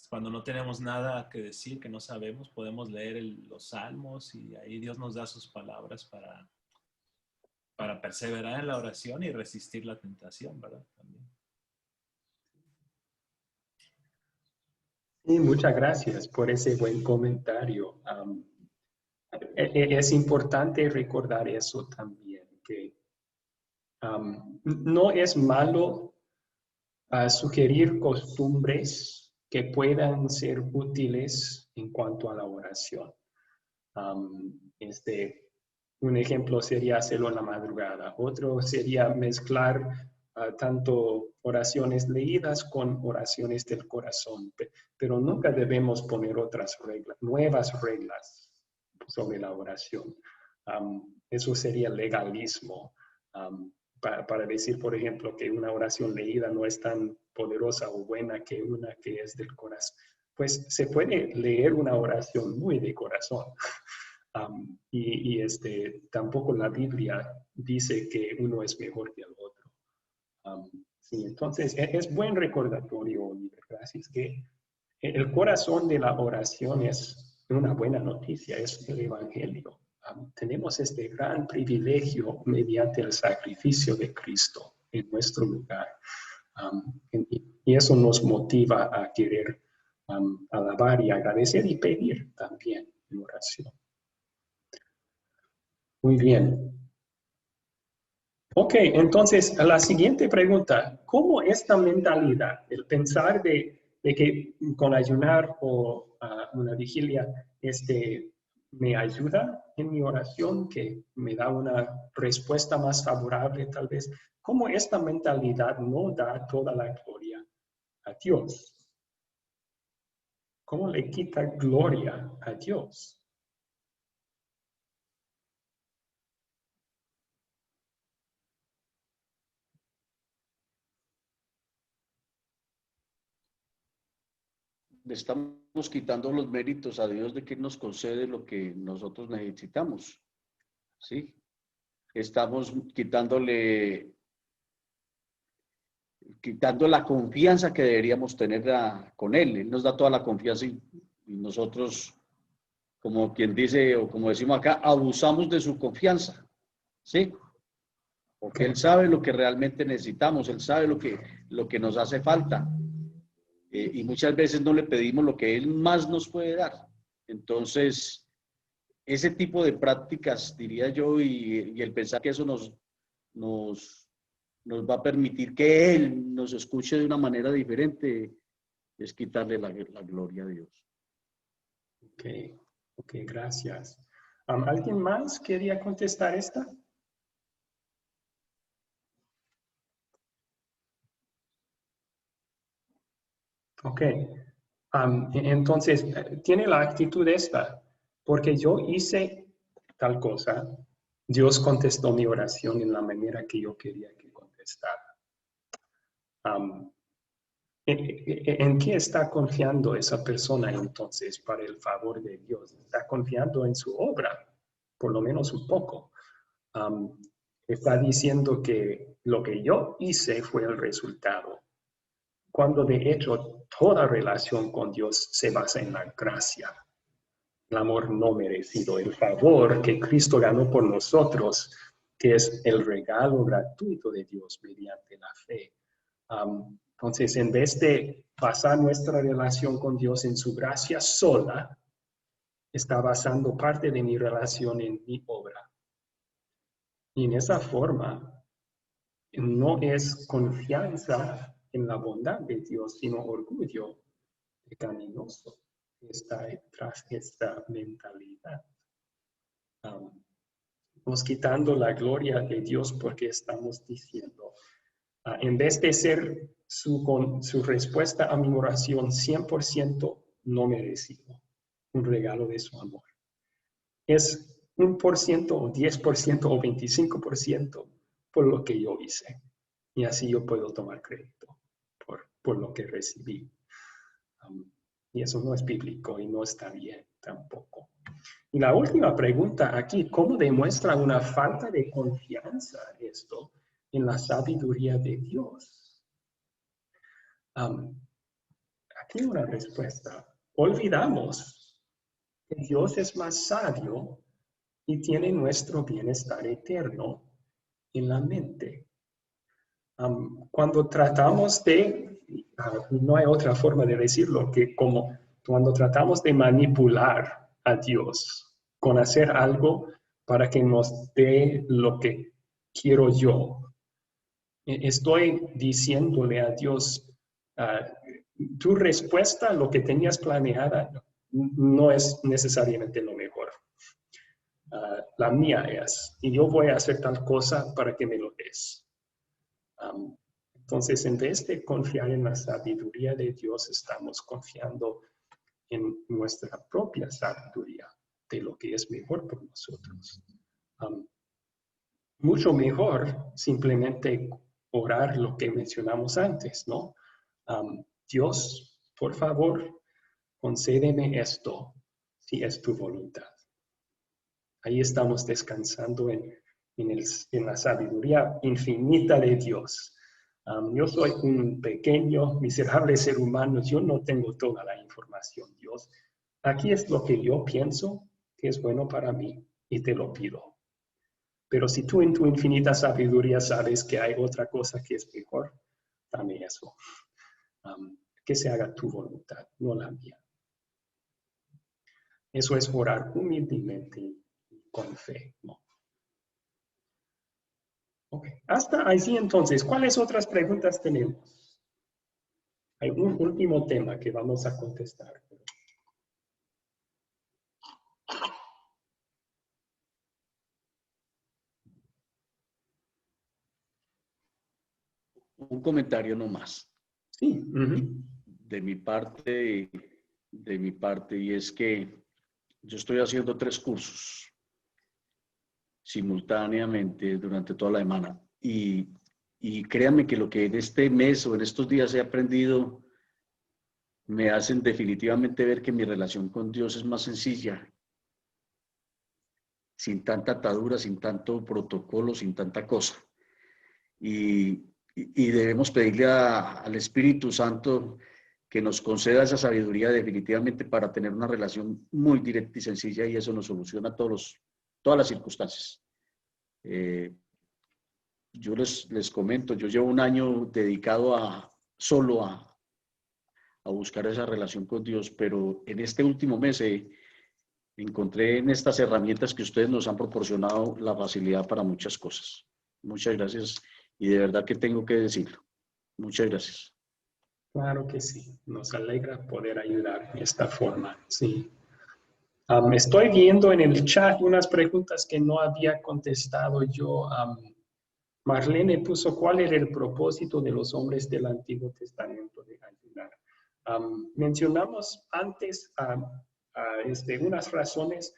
Cuando no tenemos nada que decir, que no sabemos, podemos leer los Salmos y ahí Dios nos da sus palabras para perseverar en la oración y resistir la tentación, ¿verdad? También. Sí, muchas gracias por ese buen comentario. Es importante recordar eso también, que no es malo sugerir costumbres que puedan ser útiles en cuanto a la oración. Un ejemplo sería hacerlo en la madrugada. Otro sería mezclar tanto oraciones leídas con oraciones del corazón. Pero nunca debemos poner otras reglas, nuevas reglas sobre la oración. Eso sería legalismo. Para decir, por ejemplo, que una oración leída no es tan poderosa o buena que una que es del corazón. Pues se puede leer una oración muy de corazón. Tampoco la Biblia dice que uno es mejor que el otro. Sí, entonces es buen recordatorio, Oliver, gracias, que el corazón de la oración es una buena noticia, es el Evangelio. Tenemos este gran privilegio mediante el sacrificio de Cristo en nuestro lugar. Y eso nos motiva a querer alabar y agradecer y pedir también en oración. Muy bien. Ok, entonces la siguiente pregunta, ¿cómo esta mentalidad, el pensar de que con ayunar o una vigilia, me ayuda en mi oración, que me da una respuesta más favorable tal vez, cómo esta mentalidad no da toda la gloria a Dios? ¿Cómo le quita gloria a Dios? Le estamos quitando los méritos a Dios de que nos concede lo que nosotros necesitamos, ¿sí? Estamos quitándole dando la confianza que deberíamos tener con Él. Él nos da toda la confianza y nosotros, como quien dice, o como decimos acá, abusamos de su confianza, ¿sí? Porque Él sabe lo que realmente necesitamos, Él sabe lo que nos hace falta. Y muchas veces no le pedimos lo que Él más nos puede dar. Entonces, ese tipo de prácticas, diría yo, y el pensar que eso nos va a permitir que Él nos escuche de una manera diferente, es quitarle la gloria a Dios. Ok, gracias. ¿Alguien más quería contestar esta? Ok. Entonces, tiene la actitud esta, porque yo hice tal cosa, Dios contestó mi oración en la manera que yo quería que contestara. ¿En qué está confiando esa persona entonces para el favor de Dios? Está confiando en su obra, por lo menos un poco. Está diciendo que lo que yo hice fue el resultado, cuando de hecho toda relación con Dios se basa en la gracia, el amor no merecido, el favor que Cristo ganó por nosotros, que es el regalo gratuito de Dios mediante la fe. Entonces, en vez de basar nuestra relación con Dios en su gracia sola, está basando parte de mi relación en mi obra. Y en esa forma, no es confianza en la bondad de Dios, sino orgullo pecaminoso que está tras esta mentalidad. Estamos quitando la gloria de Dios porque estamos diciendo, en vez de ser su respuesta a mi oración 100% no merecido, un regalo de su amor, es 1% o 10% o 25% por lo que yo hice. Y así yo puedo tomar crédito por lo que recibí. Y eso no es bíblico y no está bien tampoco. Y la última pregunta aquí, ¿cómo demuestra una falta de confianza esto en la sabiduría de Dios? Aquí una respuesta. Olvidamos que Dios es más sabio y tiene nuestro bienestar eterno en la mente. Cuando tratamos de, no hay otra forma de decirlo que como cuando tratamos de manipular a Dios con hacer algo para que nos dé lo que quiero yo, estoy diciéndole a Dios, tu respuesta, lo que tenías planeada, no es necesariamente lo mejor. La mía es, y yo voy a hacer tal cosa para que me lo des. Entonces, en vez de confiar en la sabiduría de Dios, estamos confiando en nuestra propia sabiduría de lo que es mejor por nosotros. Mucho mejor simplemente orar lo que mencionamos antes, ¿no? Dios, por favor, concédeme esto si es tu voluntad. Ahí estamos descansando en la sabiduría infinita de Dios. Yo soy un pequeño, miserable ser humano. Yo no tengo toda la información, Dios. Aquí es lo que yo pienso que es bueno para mí y te lo pido. Pero si tú en tu infinita sabiduría sabes que hay otra cosa que es mejor, dame eso. Que se haga tu voluntad, no la mía. Eso es orar humildemente y con fe, ¿no? Ok, hasta ahí entonces, ¿cuáles otras preguntas tenemos? Hay un último tema que vamos a contestar. Un comentario nomás. Sí. De mi parte, y es que yo estoy haciendo 3 cursos simultáneamente durante toda la semana. Y créanme que lo que en este mes o en estos días he aprendido me hacen definitivamente ver que mi relación con Dios es más sencilla, sin tanta atadura, sin tanto protocolo, sin tanta cosa. Y y debemos pedirle al Espíritu Santo que nos conceda esa sabiduría definitivamente para tener una relación muy directa y sencilla, y eso nos soluciona todas las circunstancias. Yo les comento, yo llevo un año dedicado solo a buscar esa relación con Dios, pero en este último mes encontré en estas herramientas que ustedes nos han proporcionado la facilidad para muchas cosas. Muchas gracias, y de verdad que tengo que decirlo. Muchas gracias. Claro que sí, nos alegra poder ayudar de esta forma, sí. Estoy viendo en el chat unas preguntas que no había contestado yo. Marlene puso, ¿cuál era el propósito de los hombres del Antiguo Testamento de ayunar? Mencionamos antes unas razones.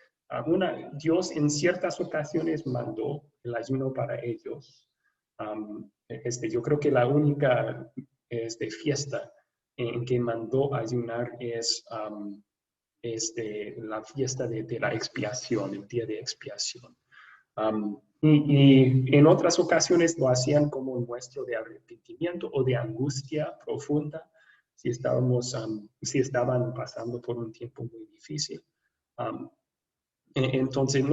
Dios en ciertas ocasiones mandó el ayuno para ellos. Yo creo que la única fiesta en que mandó ayunar es la fiesta de la expiación, el día de expiación. Y en otras ocasiones lo hacían como un muestro de arrepentimiento o de angustia profunda si estaban pasando por un tiempo muy difícil. Entonces,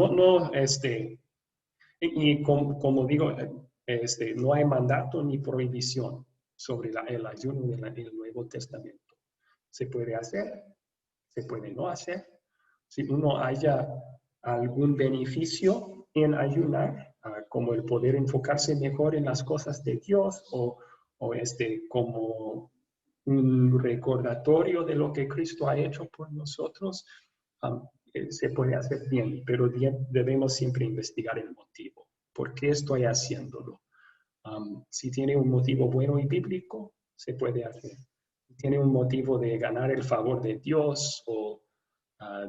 y como digo, no hay mandato ni prohibición sobre el ayuno del Nuevo Testamento. Se puede hacer, se puede no hacer. Si uno haya algún beneficio en ayunar, como el poder enfocarse mejor en las cosas de Dios o como un recordatorio de lo que Cristo ha hecho por nosotros, se puede hacer bien, pero debemos siempre investigar el motivo. ¿Por qué estoy haciéndolo? Si tiene un motivo bueno y bíblico, se puede hacer. Si tiene un motivo de ganar el favor de Dios o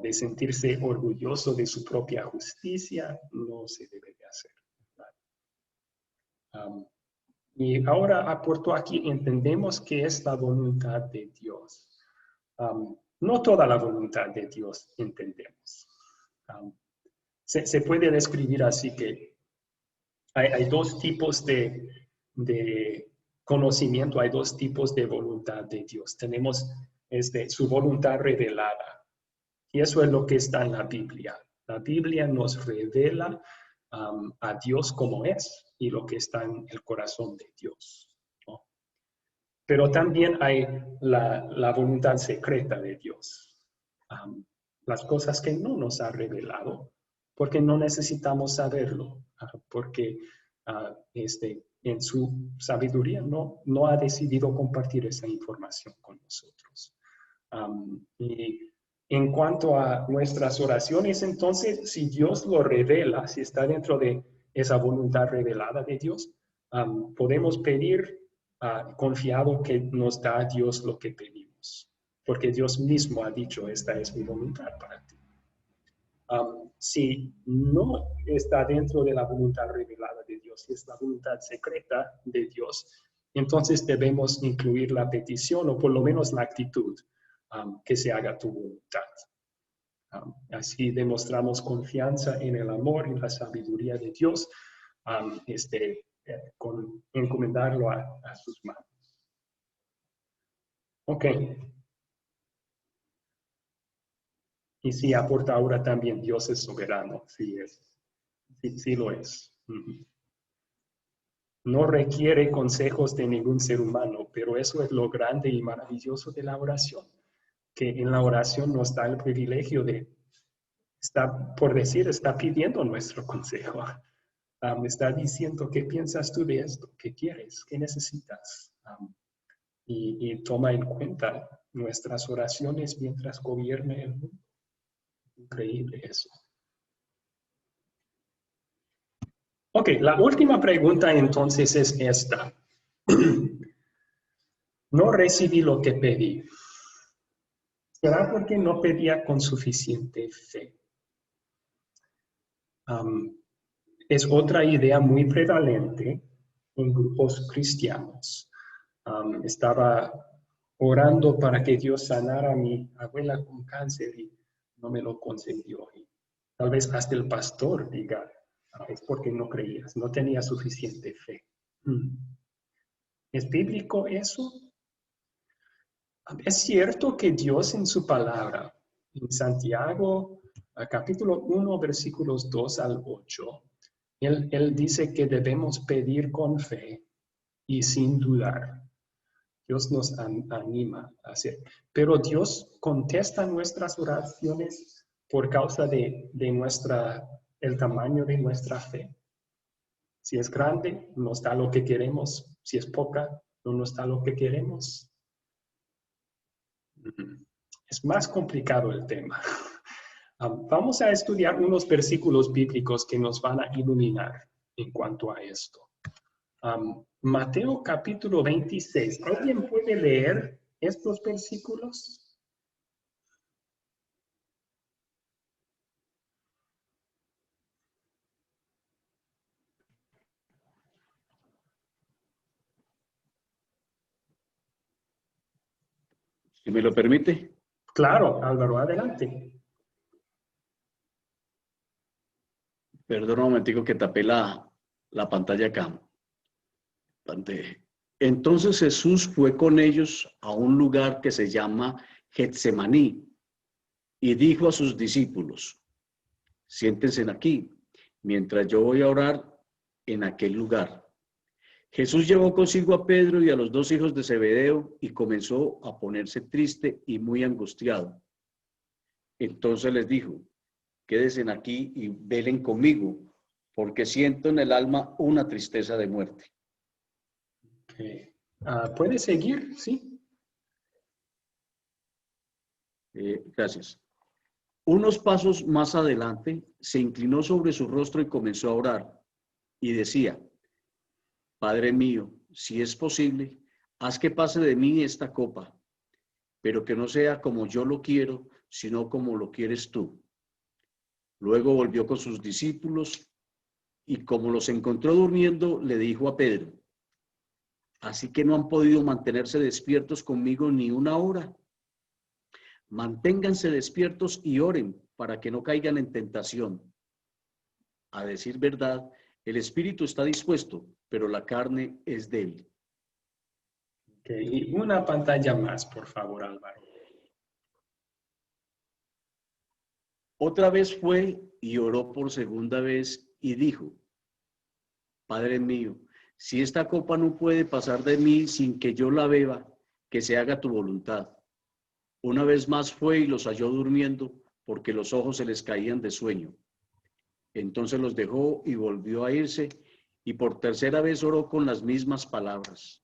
de sentirse orgulloso de su propia justicia, no se debe de hacer. Y ahora aporto aquí, entendemos que es la voluntad de Dios. No toda la voluntad de Dios entendemos. Se puede describir así que hay dos tipos de conocimiento, hay dos tipos de voluntad de Dios. Tenemos su voluntad revelada. Y eso es lo que está en la Biblia. La Biblia nos revela a Dios como es y lo que está en el corazón de Dios, ¿no? Pero también hay la voluntad secreta de Dios. Las cosas que no nos ha revelado, porque no necesitamos saberlo, porque en su sabiduría no ha decidido compartir esa información con nosotros. Y en cuanto a nuestras oraciones, entonces, si Dios lo revela, si está dentro de esa voluntad revelada de Dios, podemos pedir confiado que nos da Dios lo que pedimos, porque Dios mismo ha dicho, esta es mi voluntad para ti. Si no está dentro de la voluntad revelada de Dios, si es la voluntad secreta de Dios, entonces debemos incluir la petición o por lo menos la actitud. Que se haga tu voluntad. Así demostramos confianza en el amor y la sabiduría de Dios, con encomendarlo a sus manos. Ok. Y sí, aporta ahora también, Dios es soberano, sí lo es. No requiere consejos de ningún ser humano, pero eso es lo grande y maravilloso de la oración, que en la oración nos da el privilegio de, está pidiendo nuestro consejo. Está diciendo, ¿qué piensas tú de esto? ¿Qué quieres? ¿Qué necesitas? Y toma en cuenta nuestras oraciones mientras gobierne el mundo. Increíble eso. Ok, la última pregunta entonces es esta. No recibí lo que pedí. ¿Será porque no pedía con suficiente fe? Es otra idea muy prevalente en grupos cristianos. Estaba orando para que Dios sanara a mi abuela con cáncer y no me lo concedió. Y tal vez hasta el pastor diga, es porque no creías, no tenía suficiente fe. ¿Es bíblico eso? Es cierto que Dios en su palabra, en Santiago, capítulo 1, versículos 2 al 8, él dice que debemos pedir con fe y sin dudar. Dios nos anima a hacer. Pero Dios contesta nuestras oraciones por causa de el tamaño de nuestra fe. Si es grande, nos da lo que queremos. Si es poca, no nos da lo que queremos. Es más complicado el tema. Vamos a estudiar unos versículos bíblicos que nos van a iluminar en cuanto a esto. Mateo capítulo 26. ¿Alguien puede leer estos versículos? Si me lo permite. Claro, Álvaro, adelante. Perdón un momentico que tapé la pantalla acá. Entonces Jesús fue con ellos a un lugar que se llama Getsemaní y dijo a sus discípulos, siéntense aquí, mientras yo voy a orar en aquel lugar. Jesús llevó consigo a Pedro y a los dos hijos de Zebedeo y comenzó a ponerse triste y muy angustiado. Entonces les dijo, quédense aquí y velen conmigo, porque siento en el alma una tristeza de muerte. Okay. ¿Puede seguir? Sí. Gracias. Unos pasos más adelante, se inclinó sobre su rostro y comenzó a orar. Y decía, Padre mío, si es posible, haz que pase de mí esta copa, pero que no sea como yo lo quiero, sino como lo quieres tú. Luego volvió con sus discípulos y como los encontró durmiendo, le dijo a Pedro, así que no han podido mantenerse despiertos conmigo ni una hora. Manténganse despiertos y oren para que no caigan en tentación. A decir verdad, el espíritu está dispuesto, pero la carne es débil. Okay. Y una pantalla más, por favor, Álvaro. Otra vez fue y oró por segunda vez y dijo, Padre mío, si esta copa no puede pasar de mí sin que yo la beba, que se haga tu voluntad. Una vez más fue y los halló durmiendo, porque los ojos se les caían de sueño. Entonces los dejó y volvió a irse, y por tercera vez oró con las mismas palabras.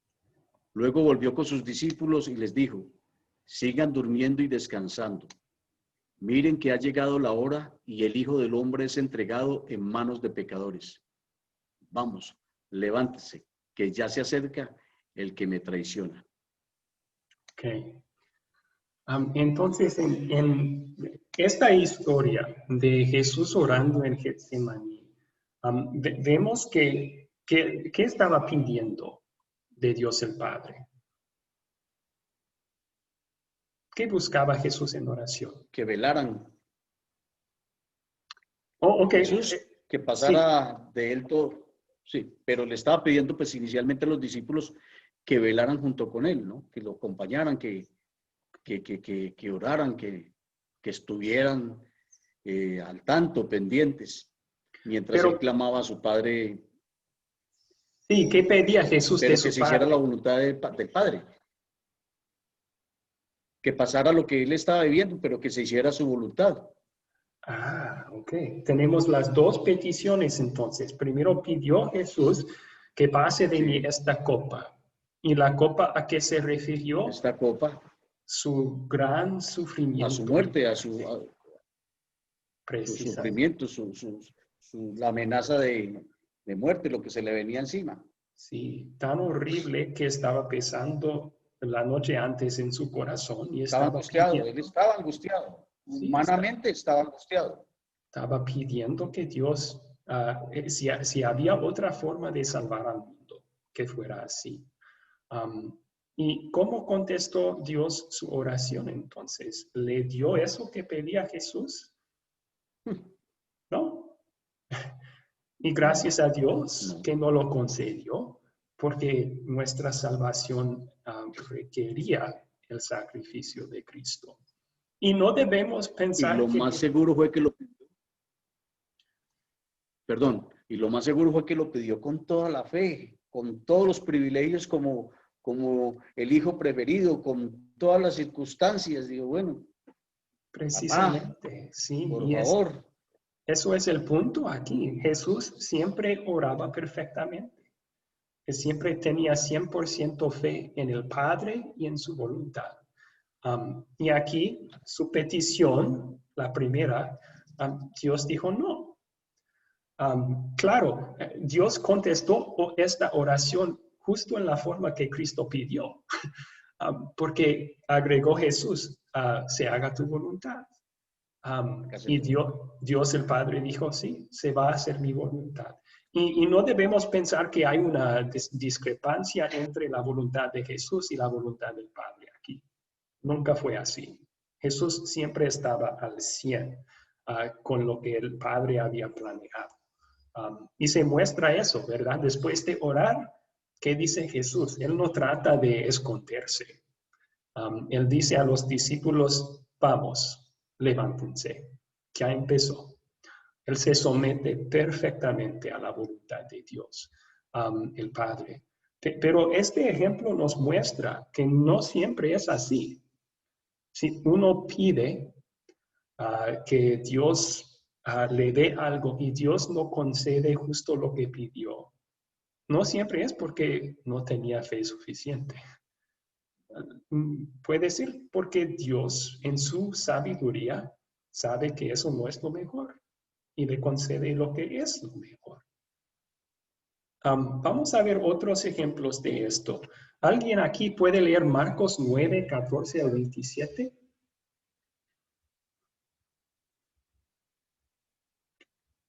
Luego volvió con sus discípulos y les dijo, sigan durmiendo y descansando. Miren que ha llegado la hora y el Hijo del Hombre es entregado en manos de pecadores. Vamos, levántese, que ya se acerca el que me traiciona. Okay. Entonces, en esta historia de Jesús orando en Getsemaní, vemos que estaba pidiendo de Dios el Padre. ¿Qué buscaba Jesús en oración? Que velaran. Oh, ok. Jesús, que pasara de él todo. Sí, pero le estaba pidiendo pues inicialmente a los discípulos que velaran junto con él, ¿no? Que lo acompañaran, que oraran, que estuvieran al tanto, pendientes, mientras él clamaba a su Padre. Sí, ¿qué pedía Jesús de su Pero que se Padre? hiciera la voluntad del Padre. Que pasara lo que él estaba viviendo, pero que se hiciera su voluntad. Ah, ok. Tenemos las dos peticiones entonces. Primero pidió Jesús que pase de mí esta copa. ¿Y la copa a qué se refirió? Esta copa. Su gran sufrimiento. A su muerte, a su sufrimiento, la amenaza de muerte, lo que se le venía encima. Sí, tan horrible que estaba pesando la noche antes en su corazón. Y estaba angustiado, pidiendo, él estaba angustiado. Sí, humanamente estaba angustiado. Estaba pidiendo que Dios, si había otra forma de salvar al mundo, que fuera así. ¿Y cómo contestó Dios su oración entonces? ¿Le dio eso que pedía Jesús? ¿No? Y gracias a Dios que no lo concedió, porque nuestra salvación requería el sacrificio de Cristo. Y no debemos Y pensar lo más seguro fue que lo pidió. Perdón, y lo más seguro fue que lo pidió con toda la fe, con todos los privilegios como el hijo preferido, con todas las circunstancias. Digo, bueno, precisamente, sí, por y favor. eso es el punto aquí. Jesús siempre oraba perfectamente. Él siempre tenía 100% fe en el Padre y en su voluntad. Y aquí su petición, la primera, Dios dijo no. Claro, Dios contestó esta oración justo en la forma que Cristo pidió, porque agregó Jesús, se haga tu voluntad. Y Dios el Padre dijo, sí, se va a hacer mi voluntad. Y no debemos pensar que hay una discrepancia entre la voluntad de Jesús y la voluntad del Padre aquí. Nunca fue así. Jesús siempre estaba al 100 con lo que el Padre había planeado. Y se muestra eso, ¿verdad? Después de orar, ¿qué dice Jesús? Él no trata de esconderse. Él dice a los discípulos, vamos, levántense, ya empezó. Él se somete perfectamente a la voluntad de Dios, el Padre. Pero este ejemplo nos muestra que no siempre es así. Si uno pide que Dios le dé algo y Dios no concede justo lo que pidió, no siempre es porque no tenía fe suficiente. Puede ser porque Dios en su sabiduría sabe que eso no es lo mejor y le concede lo que es lo mejor. Vamos a ver otros ejemplos de esto. ¿Alguien aquí puede leer Marcos 9, 14 al 27?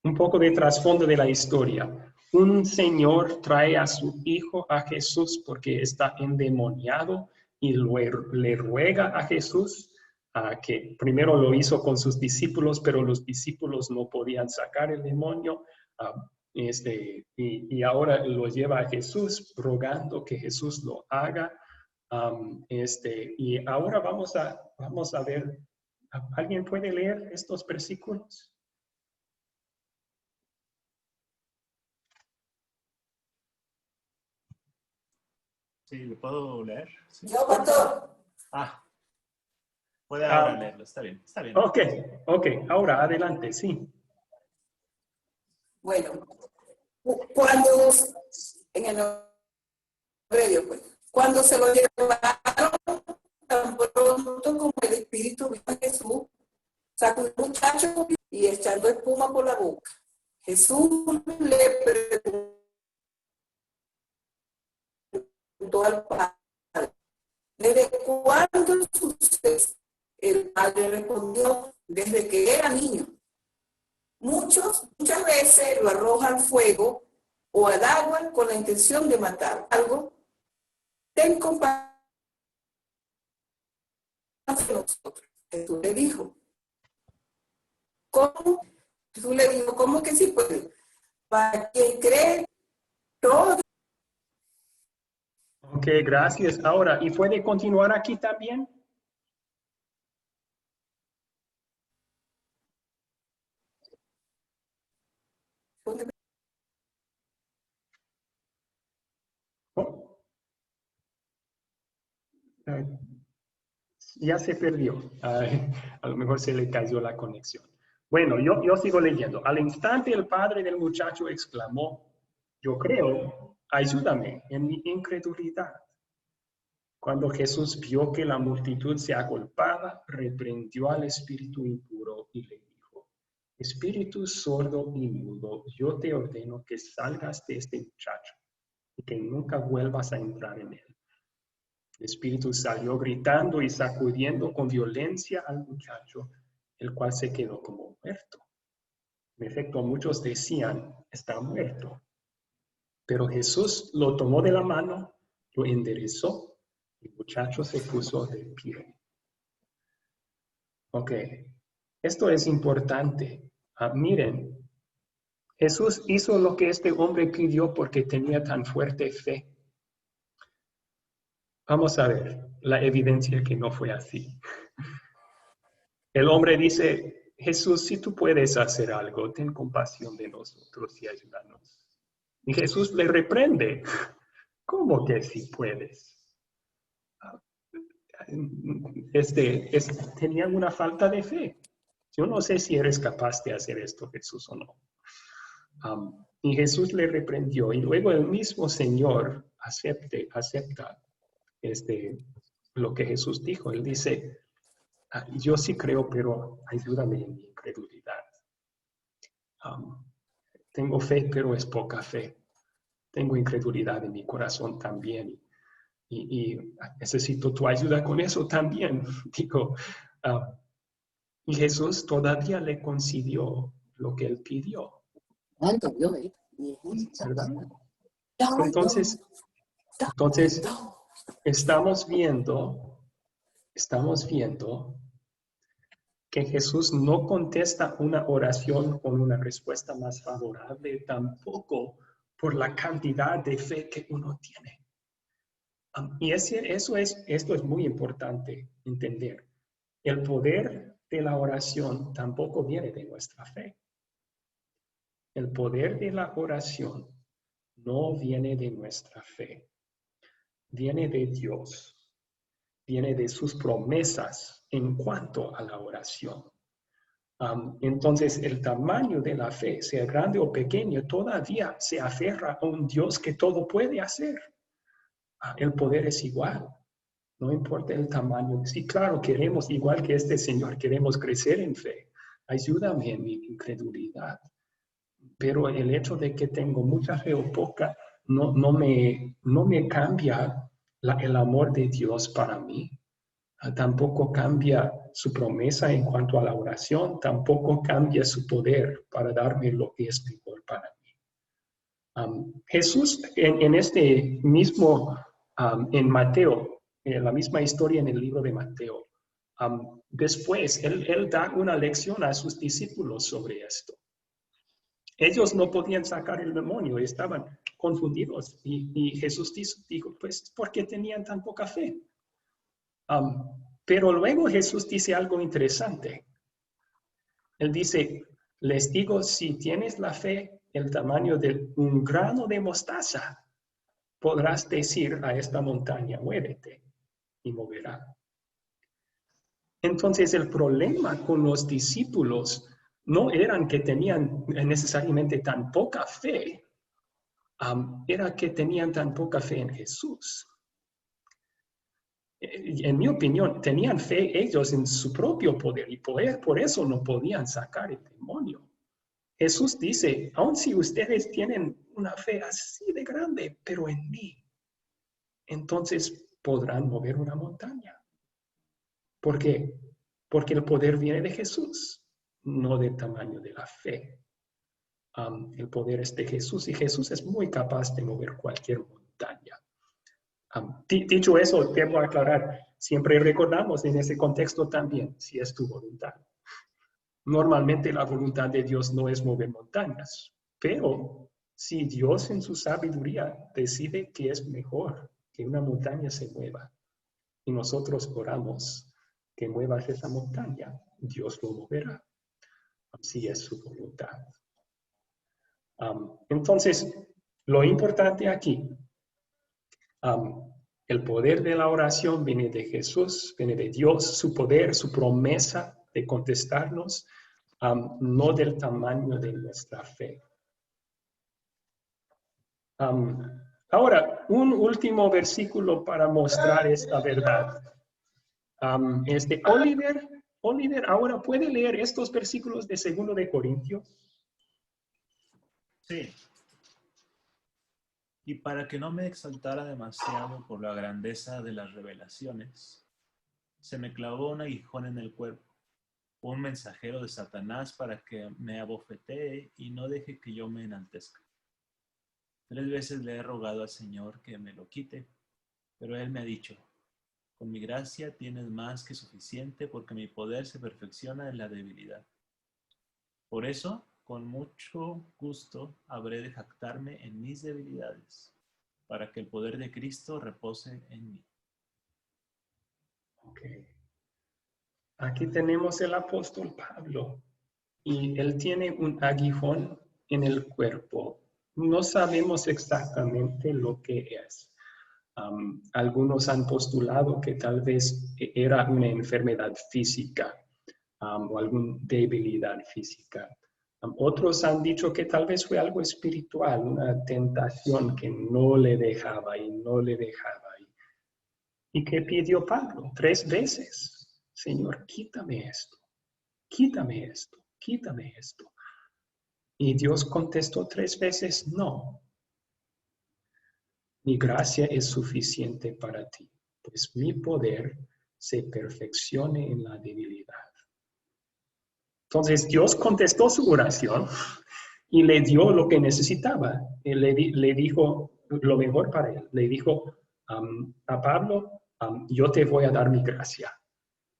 Un poco de trasfondo de la historia. Un señor trae a su hijo a Jesús porque está endemoniado y le ruega a Jesús que primero lo hizo con sus discípulos, pero los discípulos no podían sacar el demonio. Y ahora lo lleva a Jesús rogando que Jesús lo haga. Y ahora vamos a ver, ¿alguien puede leer estos versículos? Sí, ¿lo puedo leer? Sí. Yo, pastor. Puede ahora leerlo, está bien, está bien. Ok, ahora adelante, sí. Bueno, cuando en el medio, pues, cuando se lo llevaron, tan pronto como el Espíritu vino a Jesús, sacó un muchacho y echando espuma por la boca. Jesús le preguntó al Padre, ¿desde cuándo sucede? El Padre respondió, desde que era niño. Muchas veces lo arroja al fuego o al agua con la intención de matar algo. Ten compasión de nosotros. Jesús le dijo, ¿cómo? Jesús le dijo, ¿cómo que sí puede? Para quien cree, todo. Ok, gracias. Ahora, ¿y puede continuar aquí también? Oh. Ya se perdió. A lo mejor se le cayó la conexión. Bueno, yo sigo leyendo. Al instante el padre del muchacho exclamó, yo creo, ayúdame en mi incredulidad. Cuando Jesús vio que la multitud se agolpaba, reprendió al espíritu impuro y le dijo, espíritu sordo y mudo, yo te ordeno que salgas de este muchacho y que nunca vuelvas a entrar en él. El espíritu salió gritando y sacudiendo con violencia al muchacho, el cual se quedó como muerto. En efecto, muchos decían, está muerto. Pero Jesús lo tomó de la mano, lo enderezó. El muchacho se puso de pie. Ok, esto es importante. Miren, Jesús hizo lo que este hombre pidió porque tenía tan fuerte fe Vamos a ver la evidencia que no fue así. El hombre dice, Jesús, si tú puedes hacer algo, ten compasión de nosotros y ayúdanos. Y Jesús le reprende. ¿Cómo que si puedes? Tenían una falta de fe. Yo no sé si eres capaz de hacer esto, Jesús, o no. Y Jesús le reprendió y luego el mismo Señor acepta lo que Jesús dijo. Él dice, yo sí creo, pero ayúdame en mi incredulidad. Tengo fe, pero es poca fe. Tengo incredulidad en mi corazón también. Y necesito tu ayuda con eso también. Digo, y Jesús todavía le concedió lo que él pidió. ¿Verdad? Entonces, estamos viendo que Jesús no contesta una oración con una respuesta más favorable, tampoco por la cantidad de fe que uno tiene. Y esto es muy importante entender. El poder de la oración tampoco viene de nuestra fe. El poder de la oración no viene de nuestra fe. Viene de Dios. Viene de sus promesas en cuanto a la oración. Entonces, el tamaño de la fe, sea grande o pequeño, todavía se aferra a un Dios que todo puede hacer. El poder es igual, no importa el tamaño. Sí, claro, queremos, igual que este Señor, queremos crecer en fe. Ayúdame en mi incredulidad. Pero el hecho de que tengo mucha fe o poca no me cambia el amor de Dios para mí. Tampoco cambia su promesa en cuanto a la oración, tampoco cambia su poder para darme lo que es mejor para mí. Jesús en este mismo, en Mateo, en la misma historia en el libro de Mateo, después él da una lección a sus discípulos sobre esto. Ellos no podían sacar el demonio, estaban confundidos y Jesús dijo, pues, ¿por qué tenían tan poca fe? Pero luego Jesús dice algo interesante. Él dice, les digo, si tienes la fe, el tamaño de un grano de mostaza, podrás decir a esta montaña, muévete, y moverá. Entonces el problema con los discípulos no eran que tenían necesariamente tan poca fe, era que tenían tan poca fe en Jesús. En mi opinión, tenían fe ellos en su propio poder y por eso no podían sacar el demonio. Jesús dice, aun si ustedes tienen una fe así de grande, pero en mí, entonces podrán mover una montaña. ¿Por qué? Porque el poder viene de Jesús, no del tamaño de la fe. El poder es de Jesús y Jesús es muy capaz de mover cualquier montaña. Dicho eso, debo aclarar, siempre recordamos en ese contexto también, si es tu voluntad. Normalmente la voluntad de Dios no es mover montañas, pero si Dios en su sabiduría decide que es mejor que una montaña se mueva y nosotros oramos que muevas esa montaña, Dios lo moverá. Así es su voluntad. Entonces, lo importante aquí, el poder de la oración viene de Jesús, viene de Dios, su poder, su promesa de contestarnos, no del tamaño de nuestra fe. Ahora, un último versículo para mostrar esta verdad. Oliver, ahora puede leer estos versículos de 2 de Corintios. Sí. Y para que no me exaltara demasiado por la grandeza de las revelaciones, se me clavó un aguijón en el cuerpo, un mensajero de Satanás para que me abofetee y no deje que yo me enaltezca. 3 veces le he rogado al Señor que me lo quite, pero Él me ha dicho, con mi gracia tienes más que suficiente porque mi poder se perfecciona en la debilidad. Por eso, con mucho gusto habré de jactarme en mis debilidades, para que el poder de Cristo repose en mí. Okay. Aquí tenemos el apóstol Pablo y él tiene un aguijón en el cuerpo. No sabemos exactamente lo que es. Algunos han postulado que tal vez era una enfermedad física o alguna debilidad física. Otros han dicho que tal vez fue algo espiritual, una tentación que no le dejaba y no le dejaba. ¿Y qué pidió Pablo? 3 veces. Señor, quítame esto, quítame esto, quítame esto. Y Dios contestó 3 veces, no. Mi gracia es suficiente para ti, pues mi poder se perfeccione en la debilidad. Entonces Dios contestó su oración y le dio lo que necesitaba. Él le dijo lo mejor para él. Le dijo a Pablo, yo te voy a dar mi gracia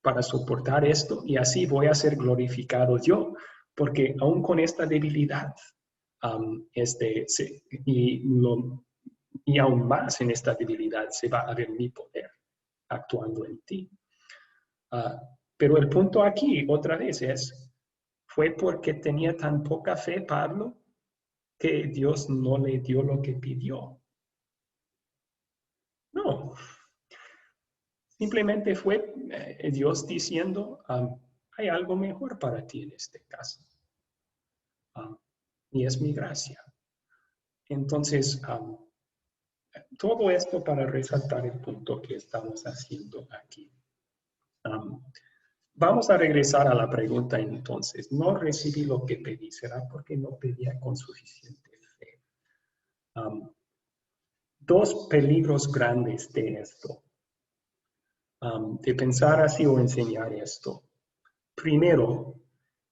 para soportar esto y así voy a ser glorificado yo, porque aún con esta debilidad, y aún más en esta debilidad se va a ver mi poder actuando en ti. Pero el punto aquí, otra vez, fue porque tenía tan poca fe Pablo que Dios no le dio lo que pidió. No. Simplemente fue Dios diciendo, hay algo mejor para ti en este caso. Y es mi gracia. Entonces, todo esto para resaltar el punto que estamos haciendo aquí. Vamos a regresar a la pregunta entonces. No recibí lo que pedí, ¿será porque no pedía con suficiente fe? 2 peligros grandes de esto, de pensar así o enseñar esto. Primero,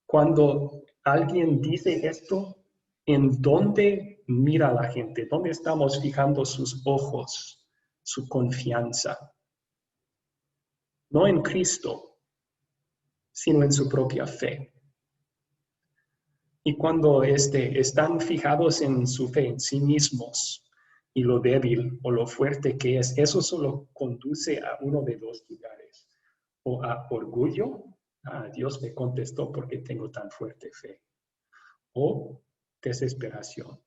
cuando alguien dice esto, ¿en dónde mira la gente? ¿Dónde estamos fijando sus ojos, su confianza? No en Cristo, sino en su propia fe. Y cuando están fijados en su fe, en sí mismos, y lo débil o lo fuerte que es, eso solo conduce a uno de 2 lugares. O a orgullo, Dios me contestó porque tengo tan fuerte fe. O desesperación,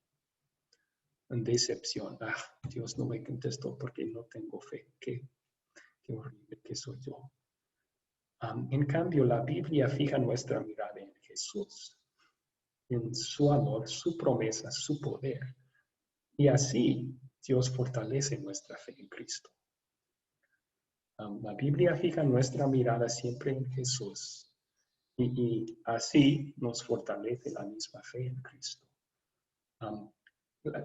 decepción. Dios no me contestó porque no tengo fe. Qué horrible que soy yo. En cambio, la Biblia fija nuestra mirada en Jesús, en su amor, su promesa, su poder. Y así Dios fortalece nuestra fe en Cristo. La Biblia fija nuestra mirada siempre en Jesús. Y así nos fortalece la misma fe en Cristo.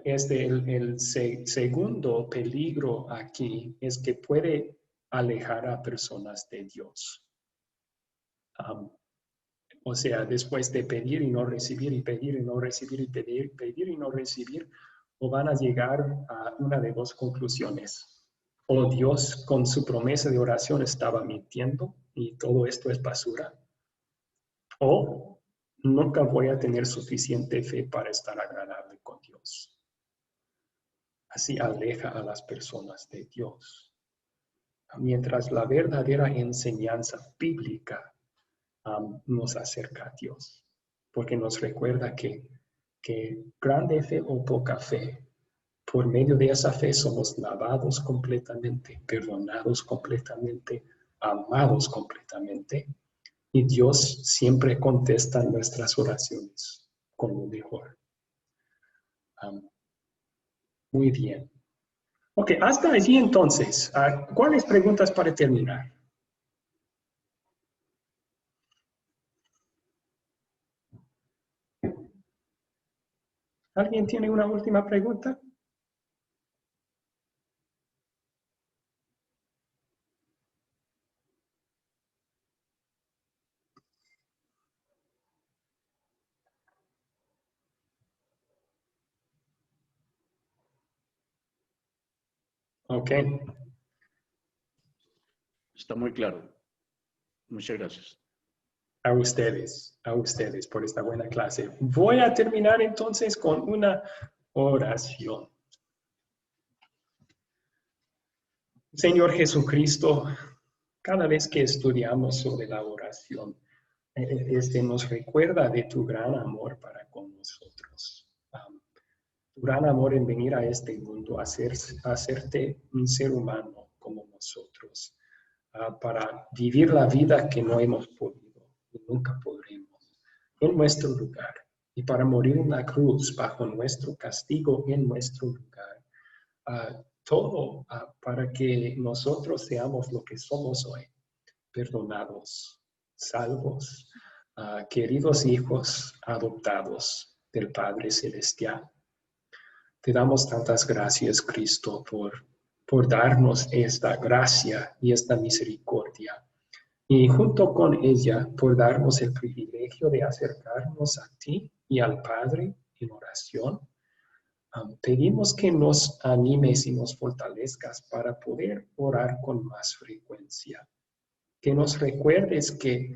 El segundo peligro aquí es que puede alejar a personas de Dios. O sea, después de pedir y no recibir, y pedir y no recibir, y pedir y no recibir, o van a llegar a una de 2 conclusiones. O Dios con su promesa de oración estaba mintiendo y todo esto es basura. O nunca voy a tener suficiente fe para estar agradable con Dios. Así aleja a las personas de Dios. Mientras la verdadera enseñanza bíblica nos acerca a Dios, porque nos recuerda que grande fe o poca fe, por medio de esa fe somos lavados completamente, perdonados completamente, amados completamente, y Dios siempre contesta nuestras oraciones con lo mejor. Muy bien. Ok, hasta allí entonces. ¿Cuáles preguntas para terminar? ¿Alguien tiene una última pregunta? Ok. Está muy claro. Muchas gracias. A ustedes por esta buena clase. Voy a terminar entonces con una oración. Señor Jesucristo, Cada vez que estudiamos sobre la oración, nos recuerda de tu gran amor para con nosotros. Tu gran amor en venir a este mundo, hacerte un ser humano como nosotros, para vivir la vida que no hemos podido y nunca podremos, en nuestro lugar, y para morir en la cruz bajo nuestro castigo en nuestro lugar. Todo para que nosotros seamos lo que somos hoy, perdonados, salvos, queridos hijos adoptados del Padre Celestial. Te damos tantas gracias, Cristo, por darnos esta gracia y esta misericordia. Y junto con ella, por darnos el privilegio de acercarnos a ti y al Padre en oración. Pedimos que nos animes y nos fortalezcas para poder orar con más frecuencia. Que nos recuerdes que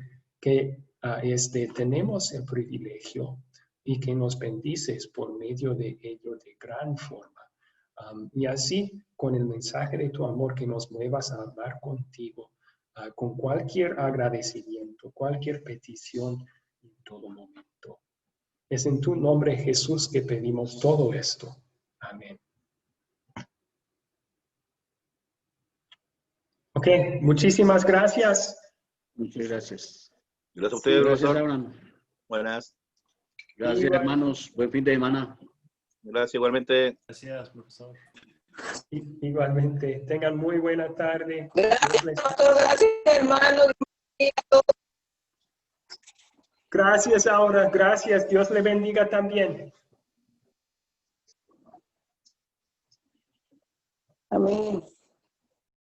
tenemos el privilegio y que nos bendices por medio de ello de gran forma. Y así, con el mensaje de tu amor, que nos muevas a hablar contigo, con cualquier agradecimiento, cualquier petición en todo momento. Es en tu nombre, Jesús, que pedimos todo esto. Amén. Ok, muchísimas gracias. Muchas gracias. Gracias a ustedes, Gracias, profesor. Abraham. Buenas. Gracias, Igual. hermanos. Buen fin de semana. Gracias igualmente. Gracias, profesor. Igualmente, tengan muy buena tarde. Gracias, pastor. Gracias, hermano. Gracias, Aura. Gracias. Dios le bendiga también. Amén.